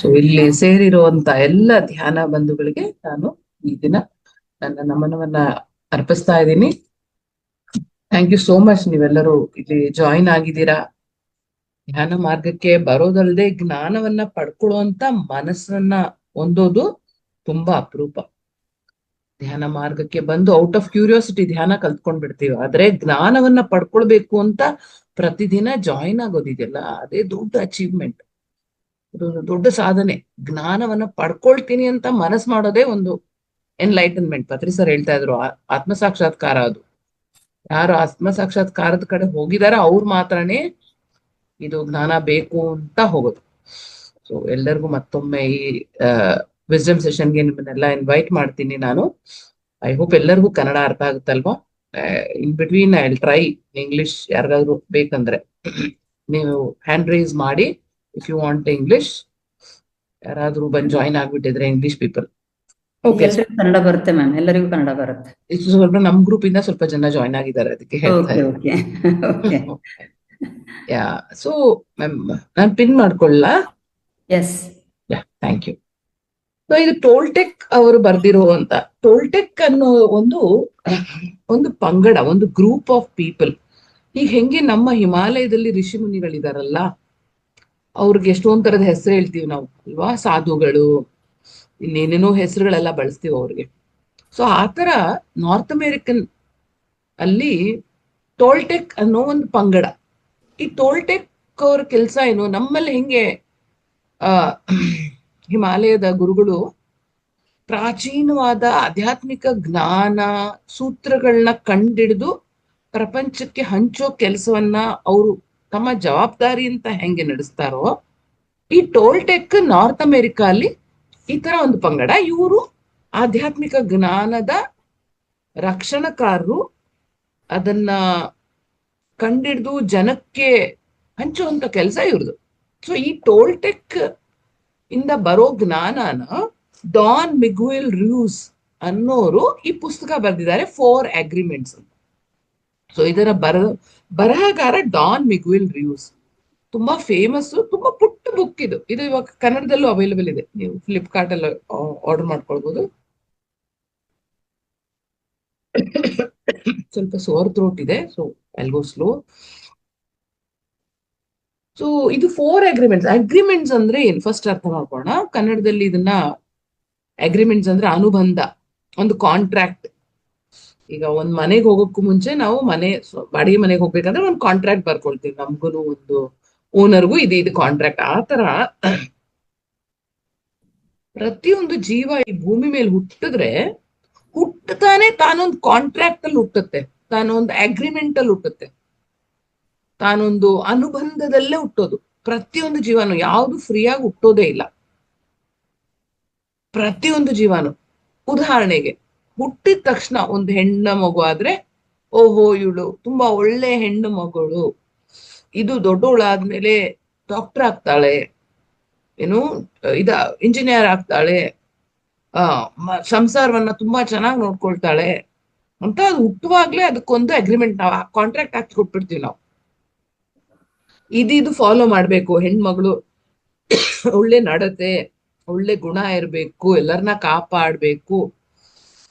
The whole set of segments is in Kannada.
ಸೊ ಇಲ್ಲಿ ಸೇರಿರುವಂತ ಎಲ್ಲ ಧ್ಯಾನ ಬಂಧುಗಳಿಗೆ ನಾನು ಈ ದಿನ ನನ್ನ ನಮನವನ್ನ ಅರ್ಪಿಸ್ತಾ ಇದ್ದೀನಿ. ಥ್ಯಾಂಕ್ ಯು ಸೋ ಮಚ್, ನೀವೆಲ್ಲರೂ ಇಲ್ಲಿ ಜಾಯಿನ್ ಆಗಿದ್ದೀರಾ. ಧ್ಯಾನ ಮಾರ್ಗಕ್ಕೆ ಬರೋದಲ್ಲದೆ ಜ್ಞಾನವನ್ನ ಪಡ್ಕೊಳ್ಳುವಂತ ಮನಸ್ಸನ್ನ ಹೊಂದೋದು ತುಂಬಾ ಅಪರೂಪ. ಧ್ಯಾನ ಮಾರ್ಗಕ್ಕೆ ಬಂದು ಔಟ್ ಆಫ್ ಕ್ಯೂರಿಯಾಸಿಟಿ ಧ್ಯಾನ ಕಲ್ತ್ಕೊಂಡ್ ಬಿಡ್ತೀವಿ, ಆದ್ರೆ ಜ್ಞಾನವನ್ನ ಪಡ್ಕೊಳ್ಬೇಕು ಅಂತ ಪ್ರತಿದಿನ ಜಾಯಿನ್ ಆಗೋದಿದೆಯಲ್ಲ, ಅದೇ ದೊಡ್ಡ ಅಚೀವ್ಮೆಂಟ್, ದೊಡ್ಡ ಸಾಧನೆ. ಜ್ಞಾನವನ್ನ ಪಡ್ಕೊಳ್ತೀನಿ ಅಂತ ಮನಸ್ಸು ಮಾಡೋದೇ ಒಂದು ಎನ್ಲೈಟನ್ಮೆಂಟ್. ಪತ್ರಿ ಸರ್ ಹೇಳ್ತಾ ಇದ್ರು, ಆತ್ಮ ಸಾಕ್ಷಾತ್ಕಾರ. ಅದು ಯಾರು ಆತ್ಮ ಸಾಕ್ಷಾತ್ಕಾರದ ಕಡೆ ಹೋಗಿದಾರ ಅವ್ರು ಮಾತ್ರನೇ ಇದು ಜ್ಞಾನ ಬೇಕು ಅಂತ ಹೋಗೋದು. ಸೊ ಎಲ್ಲರಿಗೂ ಮತ್ತೊಮ್ಮೆ ಈ ವಿಸ್ಡಮ್ ಸೆಷನ್ಗೆ ನಿಮ್ಮನ್ನೆಲ್ಲ ಇನ್ವೈಟ್ ಮಾಡ್ತೀನಿ ನಾನು. ಐ ಹೋಪ್ ಎಲ್ಲರಿಗೂ ಕನ್ನಡ ಅರ್ಥ ಆಗುತ್ತಲ್ವಾ. In between I will try English. ಯಾರಿಗಾದ್ರು ಬೇಕಂದ್ರೆ ನೀವು ಹ್ಯಾಂಡ್ ರೈಸ್ ಮಾಡಿ ಇಫ್ ಯು ವಾಂಟ್ ಇಂಗ್ಲಿಷ್. ಯಾರಾದ್ರೂ ಬಂದು ಜಾಯಿನ್ ಆಗ್ಬಿಟ್ಟಿದ್ರೆ ಇಂಗ್ಲಿಷ್ ಪೀಪಲ್. ಓಕೆ, ಕನ್ನಡ ಬರುತ್ತೆ ಮ್ಯಾಮ್, ಎಲ್ಲರಿಗೂ ಕನ್ನಡ ಬರುತ್ತೆ. ಸ್ವಲ್ಪ ನಮ್ ಗ್ರೂಪ್ ಇಂದ ಸ್ವಲ್ಪ ಜನ ಜಾಯಿನ್ ಆಗಿದ್ದಾರೆ, ಅದಕ್ಕೆ ಹೇಳ್ತಾ ಇದ್ದೀನಿ. ಯಾ, ಸೊ ಮ್ಯಾಮ್ ನಾನು ಪಿನ್ ಮಾಡ್ಕೊಳ್ಳ. Yes, thank you. ಸೊ ಇದು ಟೋಲ್ಟೆಕ್ ಅವರು ಬರ್ದಿರುವಂತ, ಟೋಲ್ಟೆಕ್ ಅನ್ನೋ ಒಂದು ಪಂಗಡ, ಒಂದು ಗ್ರೂಪ್ ಆಫ್ ಪೀಪಲ್. ಈಗ ಹೆಂಗೆ ನಮ್ಮ ಹಿಮಾಲಯದಲ್ಲಿ ಋಷಿ ಮುನಿಗಳಿದಾರಲ್ಲ, ಅವ್ರಿಗೆ ಎಷ್ಟೊಂದ್ ತರದ ಹೆಸರು ಹೇಳ್ತೀವಿ ನಾವು ಅಲ್ವಾ, ಸಾಧುಗಳು, ಇನ್ನೇನೇನೋ ಹೆಸರುಗಳೆಲ್ಲ ಬಳಸ್ತೀವಿ ಅವ್ರಿಗೆ. ಸೊ ಆತರ ನಾರ್ತ್ ಅಮೇರಿಕನ್ ಅಲ್ಲಿ ಟೋಲ್ಟೆಕ್ ಅನ್ನೋ ಒಂದು ಪಂಗಡ. ಈ ಟೋಲ್ಟೆಕ್ ಅವ್ರ ಕೆಲ್ಸ ಏನು, ನಮ್ಮಲ್ಲಿ ಹೆಂಗೆ ಹಿಮಾಲಯದ ಗುರುಗಳು ಪ್ರಾಚೀನವಾದ ಆಧ್ಯಾತ್ಮಿಕ ಜ್ಞಾನ ಸೂತ್ರಗಳನ್ನ ಕಂಡಿಡಿದು ಪ್ರಪಂಚಕ್ಕೆ ಹಂಚೋ ಕೆಲಸವನ್ನ ಅವರು ತಮ್ಮ ಜವಾಬ್ದಾರಿ ಅಂತ ಹೆಂಗೆ ನಡೆಸ್ತಾರೋ, ಈ ಟೋಲ್ಟೆಕ್ ನಾರ್ತ್ ಅಮೆರಿಕಾ ಅಲ್ಲಿ ಈ ತರ ಒಂದು ಪಂಗಡ. ಇವರು ಆಧ್ಯಾತ್ಮಿಕ ಜ್ಞಾನದ ರಕ್ಷಣಕಾರರು, ಅದನ್ನ ಕಂಡಿಡಿದು ಜನಕ್ಕೆ ಹಂಚುವಂತ ಕೆಲಸ ಇವ್ರದು. ಸೊ ಈ ಟೋಲ್ಟೆಕ್ ಇಂದ ಬರೋ ಜ್ಞಾನನ ಡಾನ್ ಮಿಗ್ವೆಲ್ ರ್ಯೂಸ್ ಅನ್ನೋರು ಈ ಪುಸ್ತಕ ಬರೆದಿದ್ದಾರೆ, 4 ಅಗ್ರಿಮೆಂಟ್ಸ್. ಸೊ ಇದರ ಬರಹಗಾರ ಡಾನ್ ಮಿಗ್ವೆಲ್ ರ್ಯೂಸ್, ತುಂಬಾ ಫೇಮಸ್, ತುಂಬಾ ಪುಟ್ಟ ಬುಕ್ ಇದು. ಇವಾಗ ಕನ್ನಡದಲ್ಲೂ ಅವೈಲೇಬಲ್ ಇದೆ, ನೀವು ಫ್ಲಿಪ್ಕಾರ್ಟ್ ಅಲ್ಲಿ ಆರ್ಡರ್ ಮಾಡ್ಕೊಳ್ಬಹುದು. ಸ್ವಲ್ಪ ಸೋರ್ ಥ್ರೋಟ್ ಇದೆ, so I'll go slow. So ಇದು 4 ಅಗ್ರಿಮೆಂಟ್ಸ್. ಅಗ್ರಿಮೆಂಟ್ಸ್ ಅಂದ್ರೆ ಏನ್ ಫಸ್ಟ್ ಅರ್ಥ ಮಾಡ್ಕೊಳ್ಳೋಣ. ಕನ್ನಡದಲ್ಲಿ ಇದನ್ನ ಅಗ್ರಿಮೆಂಟ್ಸ್ ಅಂದ್ರೆ ಅನುಬಂಧ, ಒಂದು ಕಾಂಟ್ರಾಕ್ಟ್. ಈಗ ಒಂದ್ ಮನೆಗೆ ಹೋಗೋಕ್ಕೂ ಮುಂಚೆ ನಾವು ಬಾಡಿಗೆ ಮನೆಗೆ ಹೋಗ್ಬೇಕಂದ್ರೆ ಒಂದು ಕಾಂಟ್ರಾಕ್ಟ್ ಬರ್ಕೊಳ್ತೀವಿ, ನಮ್ಗೂ ಒಂದು ಓನರ್ಗೂ ಇದು ಕಾಂಟ್ರಾಕ್ಟ್. ಆ ತರ ಪ್ರತಿಯೊಂದು ಜೀವ ಈ ಭೂಮಿ ಮೇಲೆ ಹುಟ್ಟತಾನೆ ತಾನೊಂದು ಕಾಂಟ್ರಾಕ್ಟ್ ಅಲ್ಲಿ ಹುಟ್ಟುತ್ತೆ, ತಾನೊಂದು ಅಗ್ರಿಮೆಂಟ್ ಅಲ್ಲಿ ಹುಟ್ಟುತ್ತೆ, ತಾನೊಂದು ಅನುಬಂಧದಲ್ಲೇ ಹುಟ್ಟೋದು. ಪ್ರತಿಯೊಂದು ಜೀವನು ಯಾವುದು ಫ್ರೀಯಾಗಿ ಹುಟ್ಟೋದೇ ಇಲ್ಲ. ಪ್ರತಿಯೊಂದು ಜೀವನು, ಉದಾಹರಣೆಗೆ ಹುಟ್ಟಿದ ತಕ್ಷಣ ಒಂದು ಹೆಣ್ಣು ಮಗು ಆದ್ರೆ, ಓಹೋ ಇವಳು ತುಂಬಾ ಒಳ್ಳೆ ಹೆಣ್ಣು ಮಗಳು, ಇದು ದೊಡ್ಡವಳಾದ್ಮೇಲೆ ಡಾಕ್ಟರ್ ಆಗ್ತಾಳೆ, ಇಂಜಿನಿಯರ್ ಆಗ್ತಾಳೆ, ಸಂಸಾರವನ್ನ ತುಂಬಾ ಚೆನ್ನಾಗಿ ನೋಡ್ಕೊಳ್ತಾಳೆ ಅಂತ ಅದು ಹುಟ್ಟುವಾಗ್ಲೇ ಅದಕ್ಕೊಂದು ಅಗ್ರಿಮೆಂಟ್, ನಾವು ಕಾಂಟ್ರಾಕ್ಟ್ ಹಾಕಿ ಕೊಟ್ಬಿಡ್ತೀವಿ ನಾವು. ಇದು ಫಾಲೋ ಮಾಡ್ಬೇಕು, ಹೆಣ್ಮಗಳು ಒಳ್ಳೆ ನಡತೆ, ಒಳ್ಳೆ ಗುಣ ಇರ್ಬೇಕು, ಎಲ್ಲರನ್ನ ಕಾಪಾಡ್ಬೇಕು,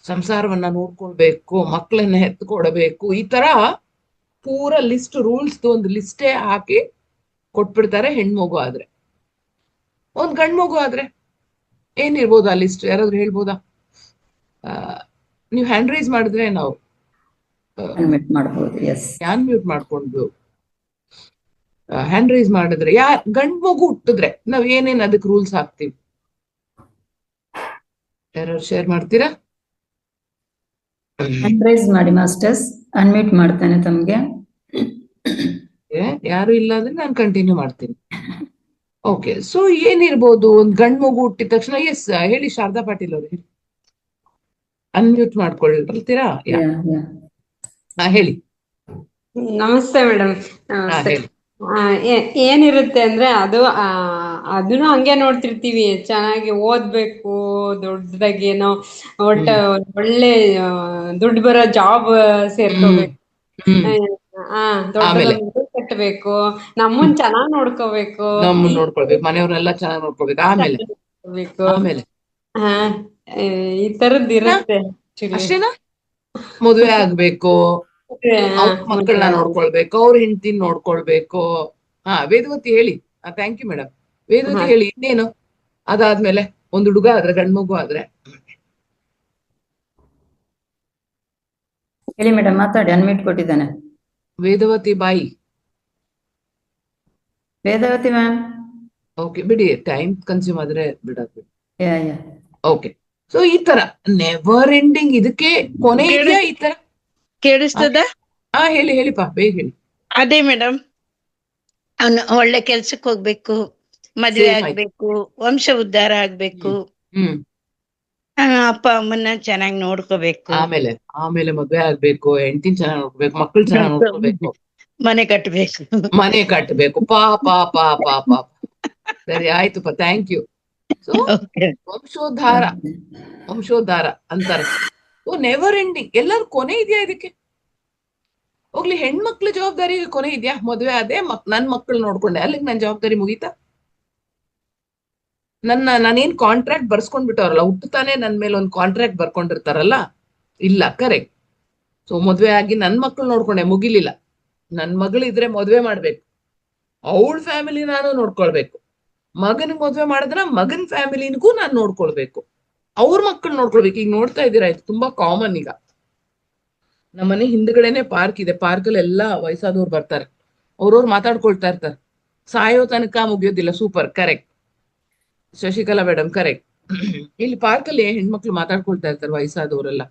ಸಂಸಾರವನ್ನ ನೋಡ್ಕೊಳ್ಬೇಕು, ಮಕ್ಕಳನ್ನ ಹೆತ್ಕೊಡ್ಬೇಕು. ಈ ತರ ಪೂರ ಲಿಸ್ಟ್, ರೂಲ್ಸ್ ಒಂದು ಲಿಸ್ಟೇ ಹಾಕಿ ಕೊಟ್ಬಿಡ್ತಾರೆ ಹೆಣ್ಮಗು ಆದ್ರೆ. ಒಂದ್ ಗಂಡ್ ಮಗು ಆದ್ರೆ ಏನಿರ್ಬೋದು ಆ ಲಿಸ್ಟ್, ಯಾರಾದ್ರೂ ಹೇಳ್ಬೋದಾ? ನೀವು ಹ್ಯಾಂಡ್ ರೈಸ್ ಮಾಡಿದ್ರೆ ನಾವು ಮ್ಯೂಟ್ ಮಾಡ್ಕೊಂಡು ಹ್ಯಾಂಡ್ ರೈಸ್ ಮಾಡಿದ್ರೆ, ಗಂಡ್ ಮಗು ಹುಟ್ಟಿದ್ರೆ ನಾವ್ ಏನೇನ್ ಅದಕ್ಕೆ ರೂಲ್ಸ್ ಹಾಕ್ತಿವಿ? ಯಾರು ಶೇರ್ ಮಾಡ್ತೀರಾ? ಹ್ಯಾಂಡ್ ರೈಸ್ ಮಾಡಿ ಮಾಸ್ಟರ್ಸ್, ಅನ್ಮ್ಯೂಟ್ ಮಾಡ್ತಾನೆ ತಮ್ಗೆ. ಯಾರು ಇಲ್ಲ ಅಂದ್ರೆ ನಾನು ಕಂಟಿನ್ಯೂ ಮಾಡ್ತೀನಿ. ಓಕೆ, ಸೊ ಏನಿರ್ಬೋದು? ಒಂದ್ ಗಂಡ್ ಮಗು ಹುಟ್ಟಿದ ತಕ್ಷಣ, ಎಸ್ ಹೇಳಿ ಶಾರದಾ ಪಾಟೀಲ್ ಅವ್ರು, ಹೇಳಿ, ಅನ್ಮ್ಯೂಟ್ ಮಾಡ್ಕೊಳ್ತೀರಾ? ಹೇಳಿ. ನಮಸ್ತೆ ಮೇಡಮ್. ಏನಿರುತ್ತೆ ಅಂದ್ರೆ ಅದನ್ನು ಹಂಗೆ ನೋಡ್ತಿರ್ತೀವಿ, ಚೆನ್ನಾಗಿ ಓದ್ಬೇಕು, ದೊಡ್ಡದಾಗೇನೋ ಒಳ್ಳೆ ದುಡ್ಡು ಬರೋ ಜಾಬ್ ಸೇರ್ಕೋಬೇಕು, ದೊಡ್ಡ ಕಟ್ಟಬೇಕು, ನಮ್ಮನ್ ಚೆನ್ನಾಗ್ ನೋಡ್ಕೋಬೇಕು, ನಮ್ಮನ್ನ ನೋಡ್ಕೊಳ್ಬೇಕು, ಮನೆಯವ್ರನ್ನೆಲ್ಲ ಚೆನ್ನಾಗಿ ನೋಡ್ಕೊಳ್ಬೇಕು. ಆಮೇಲೆ ನೋಡ್ಕೋಬೇಕು. ಆಮೇಲೆ ಹಾ ಈ ತರದ್ ಇರುತ್ತೆ actually. ಅಷ್ಟೇನಾ? ಮದ್ವೆ ಆಗ್ಬೇಕು, ಅವ್ರ ಮಕ್ಕಳನ್ನ ನೋಡ್ಕೊಳ್ಬೇಕು, ಅವ್ರ ಹೆಂಡತಿನ ನೋಡ್ಕೊಳ್ಬೇಕು. ವೇದವತಿ ಹೇಳಿ. Thank you madam. ವೇದವತಿ ಹೇಳಿ ಇನ್ನೇನು ಅದಾದ್ಮೇಲೆ ಒಂದ್ ಹುಡುಗ ಆದ್ರೆ, ಗಂಡ್ ಮಗು ಆದ್ರೆ. ಹೇಳಿ ಮೇಡಮ್, ಮಾತಾಡಿ, ಅನ್ಮ್ಯೂಟ್ ಕೊಟ್ಟಿದ್ದಾನೆ. ವೇದವತಿ ಬಾಯಿ. ವೇದಾವತಿ ಮ್ಯಾಮ್. ಓಕೆ ಬಿಡಿ, ಟೈಮ್ ಕನ್ಸ್ಯೂಮ್ ಆದ್ರೆ ಬಿಡೋದು. ಯಾ ಯಾ ಓಕೆ. ಸೊ ಈ ತರ ನೆವರ್ ಎಂಡಿಂಗ್, ಇದಕ್ಕೆ ಕೊನೆ ಇದೆಯಾ ಈ ತರ? ಕೇಳಿಸ್ತದ? ಹೇಳಿ ಹೇಳಿಪ್ಪ, ಬೇಗ ಹೇಳಿ. ಅದೇ ಮೇಡಮ್, ಅವನು ಒಳ್ಳೆ ಕೆಲ್ಸಕ್ಕೆ ಹೋಗ್ಬೇಕು, ಮದ್ವೆ Same ಆಯ್ತು. ಆಗ್ಬೇಕು, ವಂಶ ಉದ್ಧಾರ ಆಗ್ಬೇಕು, ಹ್ಮ್ ಅಪ್ಪ ಅಮ್ಮನ್ನ ಚೆನ್ನಾಗಿ ನೋಡ್ಕೋಬೇಕು, ಆಮೇಲೆ ಆಮೇಲೆ ಮದ್ವೆ ಆಗ್ಬೇಕು, ಹೆಂಡತಿನ ಚೆನ್ನಾಗಿ ನೋಡ್ಕೋಬೇಕು, ಮಕ್ಕಳು ಚೆನ್ನಾಗಿ ನೋಡ್ಕೋಬೇಕು, ಮನೆ ಕಟ್ಟಬೇಕು. ಮನೆ ಕಟ್ಟಬೇಕು. ಪಾಪ ಪಾಪ ಪಾಪ. ಸರಿ ಆಯ್ತುಪ್ಪ, ಥ್ಯಾಂಕ್ ಯು. ಸೊ ವಂಶೋದ್ಧಾರ, ವಂಶೋದ್ಧಾರ ಅಂತಾರೆ. ಓ ನೆವರ್ ಎಂಡಿಂಗ್, ಎಲ್ಲರೂ ಕೊನೆ ಇದೆಯಾ ಇದಕ್ಕೆ? ಹೋಗ್ಲಿ, ಹೆಣ್ಮಕ್ಳ ಜವಾಬ್ದಾರಿ ಕೊನೆ ಇದೆಯಾ? ಮದ್ವೆ ಅದೇ ನನ್ ಮಕ್ಳು ನೋಡ್ಕೊಂಡೆ, ಅಲ್ಲಿಗೆ ನನ್ ಜವಾಬ್ದಾರಿ ಮುಗೀತಾ? ನಾನೇನ್ ಕಾಂಟ್ರಾಕ್ಟ್ ಬರ್ಸ್ಕೊಂಡ್ಬಿಟ್ಟವ್ರಲ್ಲ, ಹುಟ್ಟುತ್ತಾನೆ ನನ್ ಮೇಲೆ ಒಂದು ಕಾಂಟ್ರಾಕ್ಟ್ ಬರ್ಕೊಂಡಿರ್ತಾರಲ್ಲ, ಇಲ್ಲ, ಕರೆಕ್ಟ್. ಸೊ ಮದ್ವೆ ಆಗಿ ನನ್ ಮಕ್ಳು ನೋಡ್ಕೊಂಡೆ, ಮುಗಿಲಿಲ್ಲ. ನನ್ ಮಗಳಿದ್ರೆ ಮದ್ವೆ ಮಾಡ್ಬೇಕು, ಅವಳ ಫ್ಯಾಮಿಲಿ ನಾನು ನೋಡ್ಕೊಳ್ಬೇಕು. ಮಗನಿಗೆ ಮದ್ವೆ ಮಾಡಿದ್ರ ಮಗನ್ ಫ್ಯಾಮಿಲಿನಿಗೂ ನಾನು ನೋಡ್ಕೊಳ್ಬೇಕು, ಅವ್ರ ಮಕ್ಕಳು ನೋಡ್ಕೊಳ್ಬೇಕು. ಈಗ ನೋಡ್ತಾ ಇದ್ದೀರಾ, ಇದು ತುಂಬಾ ಕಾಮನ್. ಈಗ ನಮ್ಮನೆ ಹಿಂದ್ಗಡೆನೆ ಪಾರ್ಕ್ ಇದೆ, ಪಾರ್ಕಲ್ಲಿ ಎಲ್ಲಾ ವಯಸ್ಸಾದವ್ರು ಬರ್ತಾರೆ, ಅವ್ರವ್ರು ಮಾತಾಡ್ಕೊಳ್ತಾ ಇರ್ತಾರೆ, ಸಾಯೋ ತನಕ ಮುಗಿಯೋದಿಲ್ಲ. Super, correct Shashikala madam, correct. ಇಲ್ಲಿ ಪಾರ್ಕಲ್ಲಿ ಹೆಣ್ಮಕ್ಳು ಮಾತಾಡ್ಕೊಳ್ತಾ ಇರ್ತಾರೆ ವಯಸ್ಸಾದವರೆಲ್ಲ.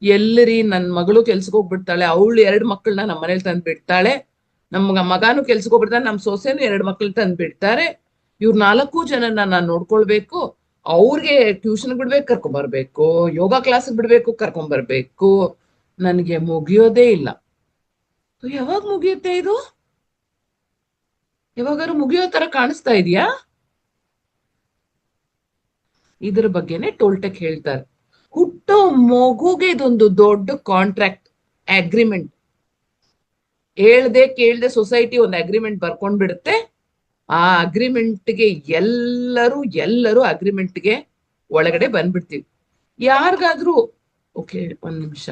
ಎಲ್ಲರಿ ನನ್ ಮಗಳು ಕೆಲ್ಸಕ್ಕೆ ಹೋಗ್ಬಿಡ್ತಾಳೆ, ಅವಳು 2 ಮಕ್ಕಳನ್ನ ನಮ್ಮ ಮನೇಲಿ ತಂದು ಬಿಡ್ತಾಳೆ, ನಮ್ಮ ಮಗಾನು ಕೆಲ್ಸಕ್ಕೆ ಹೋಗ್ಬಿಡ್ತಾನೆ, ನಮ್ ಸೊಸೆನು 2 ಮಕ್ಳು ತಂದು ಬಿಡ್ತಾರೆ, ಇವ್ರ 4 ಜನನ್ನ ನಾನ್ ನೋಡ್ಕೊಳ್ಬೇಕು, ಅವ್ರಿಗೆ ಟ್ಯೂಷನ್ ಬಿಡ್ಬೇಕು, ಕರ್ಕೊಂಡ್ಬರ್ಬೇಕು, ಯೋಗ ಕ್ಲಾಸ್ ಬಿಡ್ಬೇಕು, ಕರ್ಕೊಂಡ್ಬರ್ಬೇಕು. ನನಗೆ ಮುಗಿಯೋದೇ ಇಲ್ಲ. ಯಾವಾಗ ಮುಗಿಯುತ್ತೆ ಇದು? ಯಾವಾಗಾರು ಮುಗಿಯೋ ತರ ಕಾಣಿಸ್ತಾ ಇದೆಯಾ? ಇದ್ರ ಬಗ್ಗೆನೆ ಟೋಲ್ಟೆಕ್ ಹೇಳ್ತಾರೆ. ಹುಟ್ಟೋ ಮಗುಗೆ ಇದೊಂದು ದೊಡ್ಡ ಕಾಂಟ್ರಾಕ್ಟ್, ಅಗ್ರಿಮೆಂಟ್. ಹೇಳ್ದೆ ಕೇಳ್ದೆ ಸೊಸೈಟಿ ಒಂದು ಅಗ್ರಿಮೆಂಟ್ ಬರ್ಕೊಂಡ್ ಬಿಡುತ್ತೆ. ಆ ಅಗ್ರಿಮೆಂಟ್ಗೆ ಎಲ್ಲರೂ ಅಗ್ರಿಮೆಂಟ್ಗೆ ಒಳಗಡೆ ಬಂದ್ಬಿಡ್ತೀವಿ. ಯಾರಿಗಾದ್ರೂ ಓಕೆ, ಒಂದ್ ನಿಮಿಷ,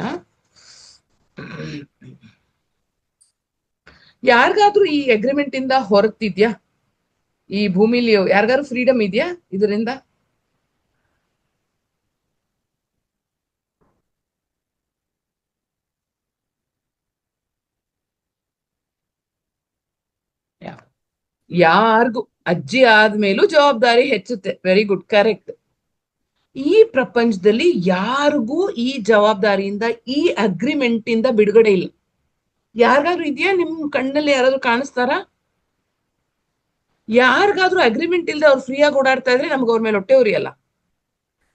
ಯಾರಿಗಾದ್ರೂ ಈ ಅಗ್ರಿಮೆಂಟ್ ಇಂದ ಹೊರತಿದ್ಯಾ? ಈ ಭೂಮಿಲಿ ಯಾರಿಗಾದ್ರೂ ಫ್ರೀಡಮ್ ಇದೆಯಾ ಇದರಿಂದ? ಯಾರಿಗೂ ಅಜ್ಜಿ ಆದ್ಮೇಲೂ ಜವಾಬ್ದಾರಿ ಹೆಚ್ಚುತ್ತೆ. Very good, correct. ಈ ಪ್ರಪಂಚದಲ್ಲಿ ಯಾರಿಗೂ ಈ ಜವಾಬ್ದಾರಿಯಿಂದ, ಈ ಅಗ್ರಿಮೆಂಟ್ ಇಂದ ಬಿಡುಗಡೆ ಇಲ್ಲ. ಯಾರಿಗಾದ್ರೂ ಇದೆಯಾ? ನಿಮ್ ಕಣ್ಣಲ್ಲಿ ಯಾರಾದ್ರೂ ಕಾಣಿಸ್ತಾರಾ? ಯಾರಿಗಾದ್ರೂ ಅಗ್ರಿಮೆಂಟ್ ಇಲ್ದೆ ಅವ್ರು ಫ್ರೀಯಾಗಿ ಓಡಾಡ್ತಾ ಇದ್ರೆ ನಮ್ಗೆ ಅವ್ರ ಮೇಲೆ ಹೊಟ್ಟೆ ಉರಿಯಲ್ಲ.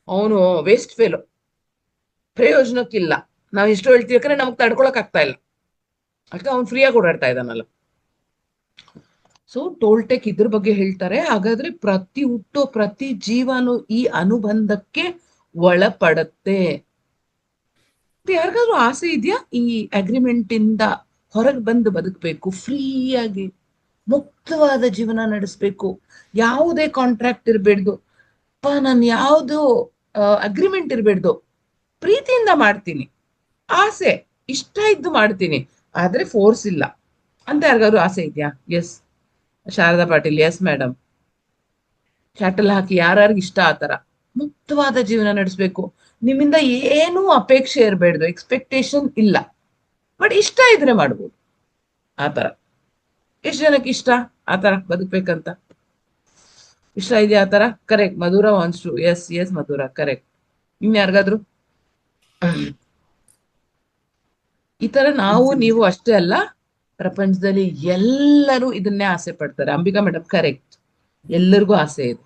ಅವನು ವೇಸ್ಟ್ ಫೇಲೋ, ಪ್ರಯೋಜನಕ್ಕಿಲ್ಲ. ನಾವ್ ಎಷ್ಟು ಹೇಳ್ತೀವಿ, ಯಾಕಂದ್ರೆ ನಮಗ್ ತಡ್ಕೊಳಕ್ ಆಗ್ತಾ ಇಲ್ಲ, ಅದಕ್ಕೆ ಅವ್ನು ಫ್ರೀಯಾಗಿ ಓಡಾಡ್ತಾ ಇದ್ದಾನಲ್ಲ. ಸೊ ಟೋಲ್ಟೆಕ್ ಇದ್ರ ಬಗ್ಗೆ ಹೇಳ್ತಾರೆ. ಹಾಗಾದ್ರೆ ಪ್ರತಿ ಹುಟ್ಟೋ ಪ್ರತಿ ಜೀವನು ಈ ಅನುಬಂಧಕ್ಕೆ ಒಳಪಡತ್ತೆ. ಯಾರಿಗಾದ್ರೂ ಆಸೆ ಇದೆಯಾ ಈ ಅಗ್ರಿಮೆಂಟ್ ಇಂದ ಹೊರಗೆ ಬಂದು ಬದುಕಬೇಕು, ಫ್ರೀಯಾಗಿ ಮುಕ್ತವಾದ ಜೀವನ ನಡೆಸ್ಬೇಕು, ಯಾವುದೇ ಕಾಂಟ್ರಾಕ್ಟ್ ಇರ್ಬೇಡ್ದು, ನಾನು ಯಾವ್ದು ಅಗ್ರಿಮೆಂಟ್ ಇರ್ಬೇಡ್ದು, ಪ್ರೀತಿಯಿಂದ ಮಾಡ್ತೀನಿ, ಆಸೆ ಇಷ್ಟ ಇದ್ದು ಮಾಡ್ತೀನಿ, ಆದ್ರೆ ಫೋರ್ಸ್ ಇಲ್ಲ ಅಂತ ಯಾರಿಗಾದ್ರೂ ಆಸೆ ಇದೆಯಾ? Yes Sharada Patil, yes madam. ಚಾಟಲ್ ಹಾಕಿ ಯಾರ್ಯಾರಿಗೆ ಇಷ್ಟ ಆತರ ಮುಕ್ತವಾದ ಜೀವನ ನಡೆಸ್ಬೇಕು, ನಿಮ್ಮಿಂದ ಏನೂ ಅಪೇಕ್ಷೆ ಇರಬೇಡ್ದು, ಎಕ್ಸ್ಪೆಕ್ಟೇಷನ್ ಇಲ್ಲ, ಬಟ್ ಇಷ್ಟ ಇದ್ರೆ ಮಾಡ್ಬೋದು ಆತರ. ಎಷ್ಟು ಜನಕ್ಕೆ ಇಷ್ಟ ಆತರ ಬದುಕ್ಬೇಕಂತ? ಇಷ್ಟ ಇದೆಯಾ ಆತರ? Correct. Madhura wants to, yes Madhura, correct. ಇನ್ಯಾರಿಗಾದ್ರು ಈ ತರ? ನಾವು ನೀವು ಅಷ್ಟೇ ಅಲ್ಲ, ಪ್ರಪಂಚದಲ್ಲಿ ಎಲ್ಲರೂ ಇದನ್ನೇ ಆಸೆ ಪಡ್ತಾರೆ. Ambika madam, correct. ಎಲ್ಲರಿಗೂ ಆಸೆ ಇದೆ